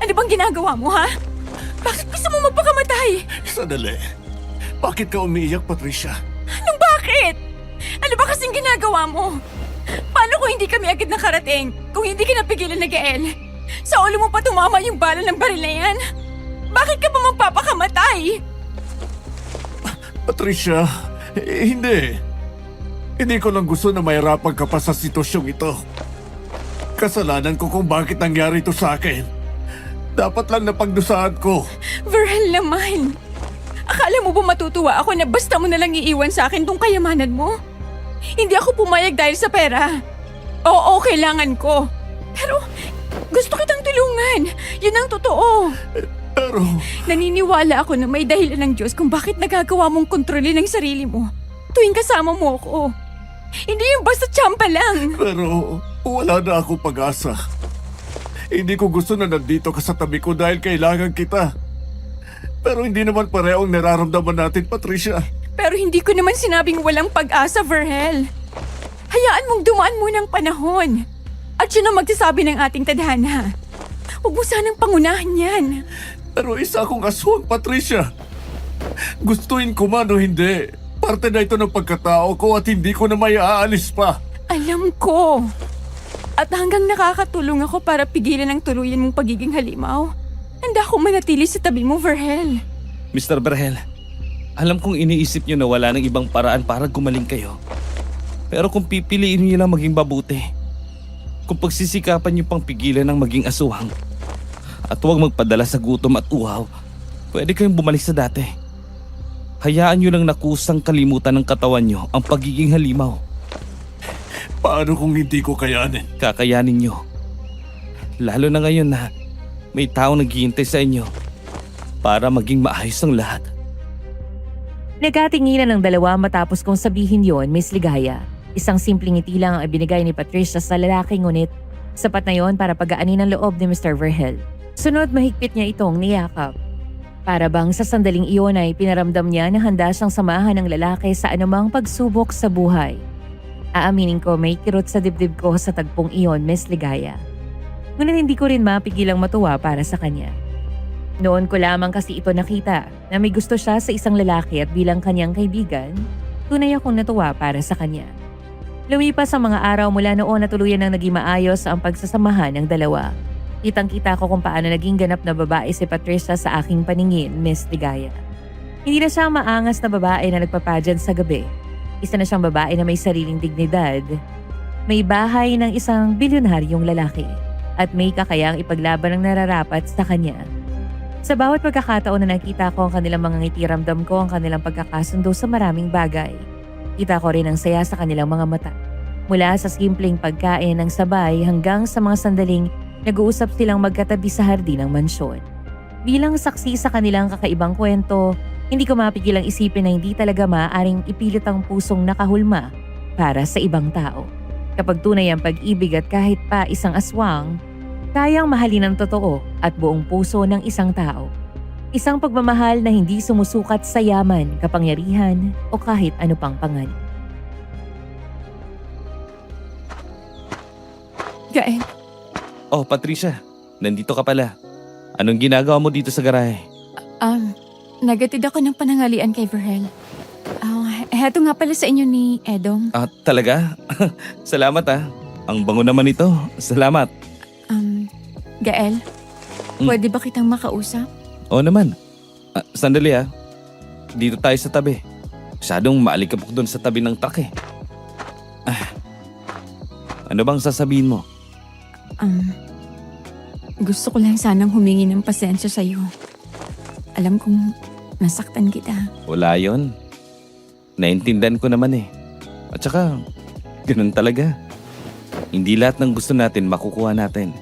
Ano bang ginagawa mo, ha? Bakit gusto mo magpakamatay? Sandali. Bakit ka umiiyak, Patricia? Anong bakit? Ano ba kasing ginagawa mo? Paano kung hindi kami agad nakarating? Kung hindi ka napigilan na Gael? Sa ulo mo pa tumama yung bala ng baril na yan? Bakit ka pa magpapakamatay? Patricia, hindi. Hindi ko lang gusto na mahirapan ka pa sa sitwasyong ito. Kasalanan ko kung bakit nangyari ito sa akin. Dapat lang napagdusahan ko. Verhel naman. Akala mo ba matutuwa ako na basta mo nalang iiwan sa akin tong kayamanan mo? Hindi ako pumayag dahil sa pera. Oo, kailangan ko. Pero gusto kitang tulungan. Yun ang totoo. Pero, Naniniwala ako na may dahilan ng Diyos kung bakit nagagawa mong kontrolin ang sarili mo tuwing kasama mo ako. Hindi yung basta tsampa lang. pero, Wala na akong pag-asa. Hindi ko gusto na nandito ka sa tabi ko dahil kailangan kita. Pero hindi naman parehong nararamdaman natin, Patricia. Pero hindi ko naman sinabing walang pag-asa, Verhel. Hayaan mong dumaan muna ang panahon. At yun ang magsasabi ng ating tadhana. Huwag mo sanang pangunahan yan. Pero isa akong aswang, Patricia. Gustuin ko man o hindi, parte na ito ng pagkatao ko at hindi ko na may aalis pa. Alam ko. At hanggang nakakatulong ako para pigilan ang tuluyan mong pagiging halimaw, handa akong manatili sa tabi mo, Verhel. Mr. Berhel, alam kong iniisip niyo na wala ng ibang paraan para gumaling kayo. Pero kung pipiliin niyo lang maging mabuti, kung pagsisikapan niyo pang pigilan ng maging aswang, at huwag magpadala sa gutom at uhaw, pwede kayong bumalik sa dati. Hayaan niyo lang na kusang kalimutan ng katawan niyo ang pagiging halimaw. Paano kung hindi ko kayanin? Kakayanin niyo. Lalo na ngayon na may taong naghihintay sa inyo para maging maayos ang lahat. Nagkatinginan ng dalawa matapos kong sabihin yon, Miss Ligaya. Isang simpleng ngiti lang ang ibinigay ni Patricia sa lalaki, ngunit sapat na yon para pagaanin ang loob ni Mr. Verhel. Sunod, mahigpit niya itong niyakap. Para bang sa sandaling iyon ay pinaramdam niya na handa siyang samahan ng lalaki sa anumang pagsubok sa buhay. Aaminin ko, may kirot sa dibdib ko sa tagpong iyon, Miss Ligaya. Ngunit hindi ko rin mapigilang matuwa para sa kanya. Noon ko lamang kasi ito nakita na may gusto siya sa isang lalaki at bilang kanyang kaibigan, tunay akong natuwa para sa kanya. Lumipas ang mga araw mula noon na tuluyan nang naging maayos ang pagsasamahan ng dalawa. Kitang-kita ko kung paano naging ganap na babae si Patricia sa aking paningin, Miss Ligaya. Hindi na siya maangas na babae na nagpapadyan sa gabi. Isa na siyang babae na may sariling dignidad, may bahay ng isang bilyonaryong lalaki, at may kakayang ipaglaban ang nararapat sa kanya. Sa bawat pagkakataon na nakita ko ang kanilang mga ngiti, ramdam ko ang kanilang pagkakasundo sa maraming bagay. Kita ko rin ang saya sa kanilang mga mata. Mula sa simpleng pagkain ng sabay hanggang sa mga sandaling nag-uusap silang magkatabi sa hardin ng mansyon. Bilang saksi sa kanilang kakaibang kwento, hindi ko mapigilang isipin na hindi talaga maaaring ipilit ang pusong nakahulma para sa ibang tao. Kapag tunay ang pag-ibig at kahit pa isang aswang, kayang mahalin ng totoo at buong puso ng isang tao. Isang pagmamahal na hindi sumusukat sa yaman, kapangyarihan o kahit ano pang pangalan. Gael, Oh, Patricia, nandito ka pala. Anong ginagawa mo dito sa garahe? nagatid ako ng panangalian kay Verhel. Heto nga pala sa inyo ni Edong. Talaga? Salamat Ang bango naman ito. Salamat. Gael, pwede ba kitang makausap? Oo naman. Sandali Dito tayo sa tabi. Masyadong maalikabok doon sa tabi ng truck Ano bang sasabihin mo? Gusto ko lang sanang humingi ng pasensya sa'yo. Alam kong nasaktan kita. Wala yon. Naintindihan ko naman At saka, ganun talaga. Hindi lahat ng gusto natin makukuha natin.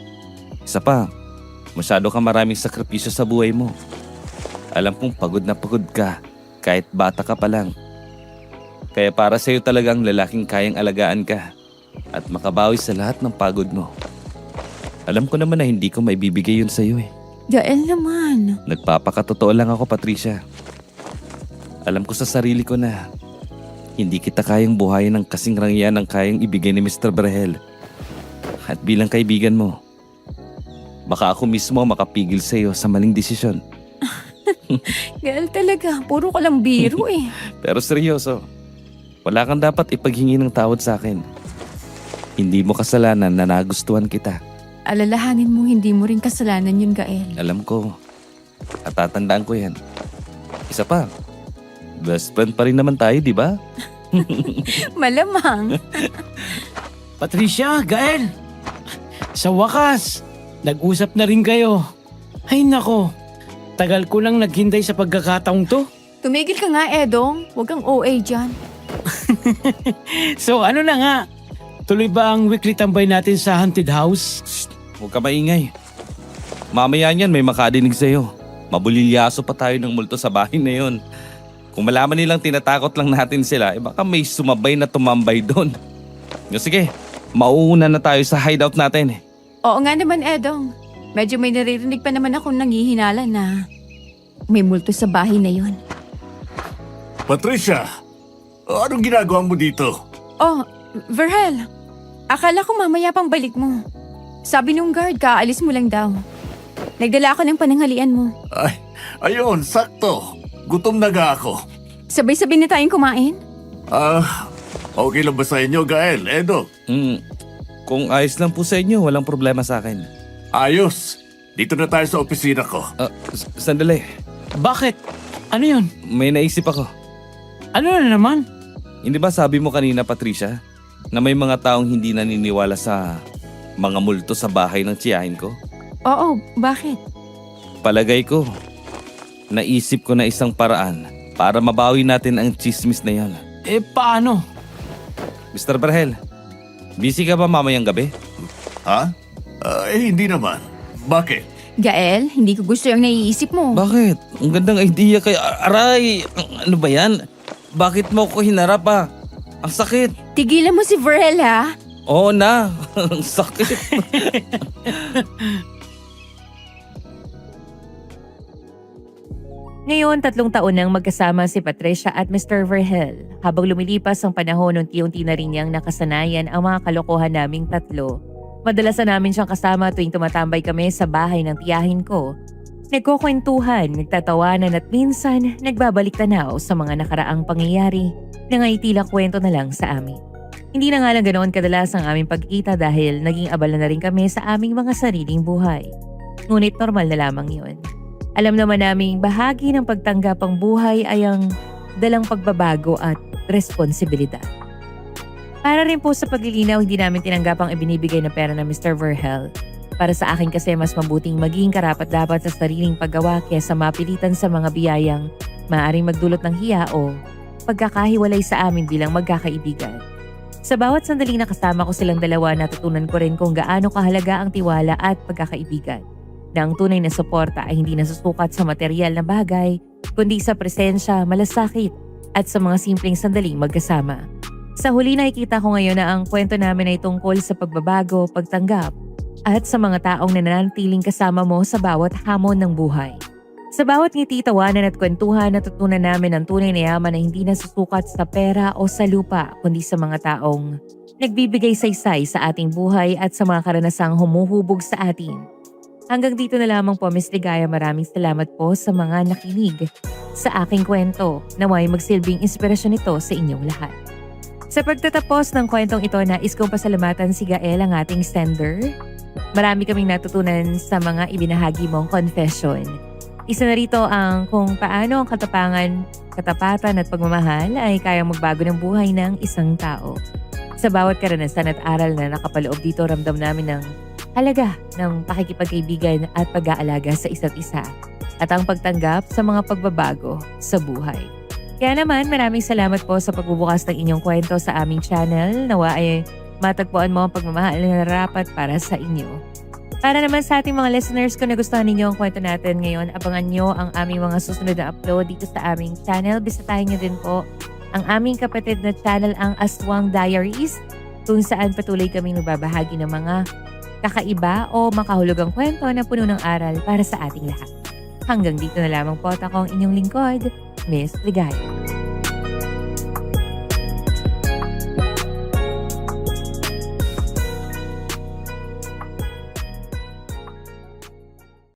Isa pa, masyado ka maraming sakripisyo sa buhay mo. Alam kong pagod na pagod ka kahit bata ka pa lang. Kaya para sa'yo talaga ang lalaking kayang alagaan ka at makabawi sa lahat ng pagod mo. Alam ko naman na hindi ko maibibigay yun sa'yo Gael naman. Nagpapakatotoo lang ako, Patricia. Alam ko sa sarili ko na hindi kita kayang buhayin ng kasing rangyan ng kayang ibigay ni Mr. Verhel. At bilang kaibigan mo, baka ako mismo makapigil sa iyo sa maling desisyon. Gael talaga, puro ka lang biro Pero seryoso, wala kang dapat ipaghingi ng tawad sa akin. Hindi mo kasalanan na nagustuhan kita. Alalahanin mo hindi mo rin kasalanan yun, Gael. Alam ko. At tatandaan ko yan. Isa pa, best friend pa rin naman tayo, di ba? Malamang. Patricia, Gael! Sa wakas, nag-usap na rin kayo. Ay nako, tagal ko lang naghintay sa pagkakataong to. Tumigil ka nga, Edong. Huwag kang OA dyan. So ano na nga, tuloy ba ang weekly tambay natin sa haunted house? Huwag ka maingay. Mamaya niyan may makadinig sa'yo. Mabulilyaso pa tayo ng multo sa bahay na yon. Kung malaman nilang tinatakot lang natin sila, baka may sumabay na tumambay doon. Sige, mauuna na tayo sa hideout natin. Oo nga naman, Edong. Medyo may naririnig pa naman akong nangihinala na may multo sa bahay na yon. Patricia, anong ginagawa mo dito? Oh, Verhel. Akala ko mamaya pang balik mo. Sabi nung guard, kaalis mo lang daw. Nagdala ako ng pananghalian mo. Ay, ayun, sakto. Gutom na ga ako. Sabay-sabay na tayong kumain? Okay lang ba sa inyo, Gael, Edo? Kung ayos lang po sa inyo, walang problema sa akin. Ayos. Dito na tayo sa opisina ko. Sandali, Bakit? Ano yun? may naisip ako. Ano na naman? Hindi ba sabi mo kanina, Patricia, na may mga taong hindi naniniwala sa mga multo sa bahay ng tiyahin ko? Oo, bakit? Palagay ko, naisip ko na isang paraan para mabawi natin ang chismis na yan. Paano? Mr. Verhel, busy ka ba mamayang gabi? Ha? Hindi naman. Bakit? Gael, hindi ko gusto yung naiisip mo. Bakit? Ang gandang idea kay Aray. Ano ba yan? Bakit mo ko hinarap Ang sakit. Tigilan mo si Verhel, ha? Oo na. Ang sakit. Ngayon, 3 taon nang magkasama si Patricia at Mr. Verhel. Habang lumilipas ang panahon, unti-unti na rin niyang nakasanayan ang mga kalokohan naming tatlo. Madalasan namin siyang kasama tuwing tumatambay kami sa bahay ng tiyahin ko. Nagkukwentuhan, nagtatawanan at minsan nagbabalik tanaw sa mga nakaraang pangyayari na ngay tila kwento na lang sa amin. Hindi na nga lang ganoon kadalas ang aming pagkita dahil naging abala na rin kami sa aming mga sariling buhay. Ngunit normal na lamang yun. Alam naman naming bahagi ng pagtanggap ang buhay ay ang dalang pagbabago at responsibilidad. Para rin po sa paglilinaw, hindi namin tinanggap ang ibinibigay na pera ng Mr. Verhel. Para sa akin kasi mas mabuting maging karapat-dapat sa sariling paggawa kaysa mapilitan sa mga biyayang maaaring magdulot ng hiya o pagkakahiwalay sa amin bilang magkakaibigan. Sa bawat sandaling nakasama ko silang dalawa, natutunan ko rin kung gaano kahalaga ang tiwala at pagkakaibigan. Na ang tunay na suporta ay hindi nasusukat sa material na bagay, kundi sa presensya, malasakit, at sa mga simpleng sandaling magkasama. Sa huli nakikita ko ngayon na ang kwento namin ay tungkol sa pagbabago, pagtanggap, at sa mga taong nananatiling kasama mo sa bawat hamon ng buhay. Sa bawat ngiti, tawanan at kwentuhan, natutunan namin ang tunay na yaman na hindi nasusukat sa pera o sa lupa, kundi sa mga taong nagbibigay saysay sa ating buhay at sa mga karanasang humuhubog sa atin. Hanggang dito na lamang po, Miss Ligaya. Maraming salamat po sa mga nakinig sa aking kwento. Naway magsilbing inspirasyon ito sa inyong lahat. Sa pagtatapos ng kwentong ito, nais kong pasalamatan si Gael, ang ating sender. Marami kaming natutunan sa mga ibinahagi mong confession. Isa na rito ang kung paano ang katapatan at pagmamahal ay kayang magbago ng buhay ng isang tao. Sa bawat karanasan at aral na nakapaloob dito, ramdam namin ng halaga ng pakikipagkaibigan at pag-aalaga sa isa't isa at ang pagtanggap sa mga pagbabago sa buhay. Kaya naman, maraming salamat po sa pagbubukas ng inyong kwento sa aming channel. Nawa ay matagpuan mo ang pagmamahal na narapat para sa inyo. Para naman sa ating mga listeners, kung nagustuhan ninyo ang kwento natin ngayon, abangan nyo ang aming mga susunod na upload dito sa aming channel. Bisitahin nyo din po ang aming kapatid na channel, ang Aswang Diaries, kung saan patuloy kaming nagbabahagi ng mga kakaiba o makahulugang kwento na puno ng aral para sa ating lahat. Hanggang dito na lamang po, ako ang inyong lingkod, Miss Ligaya.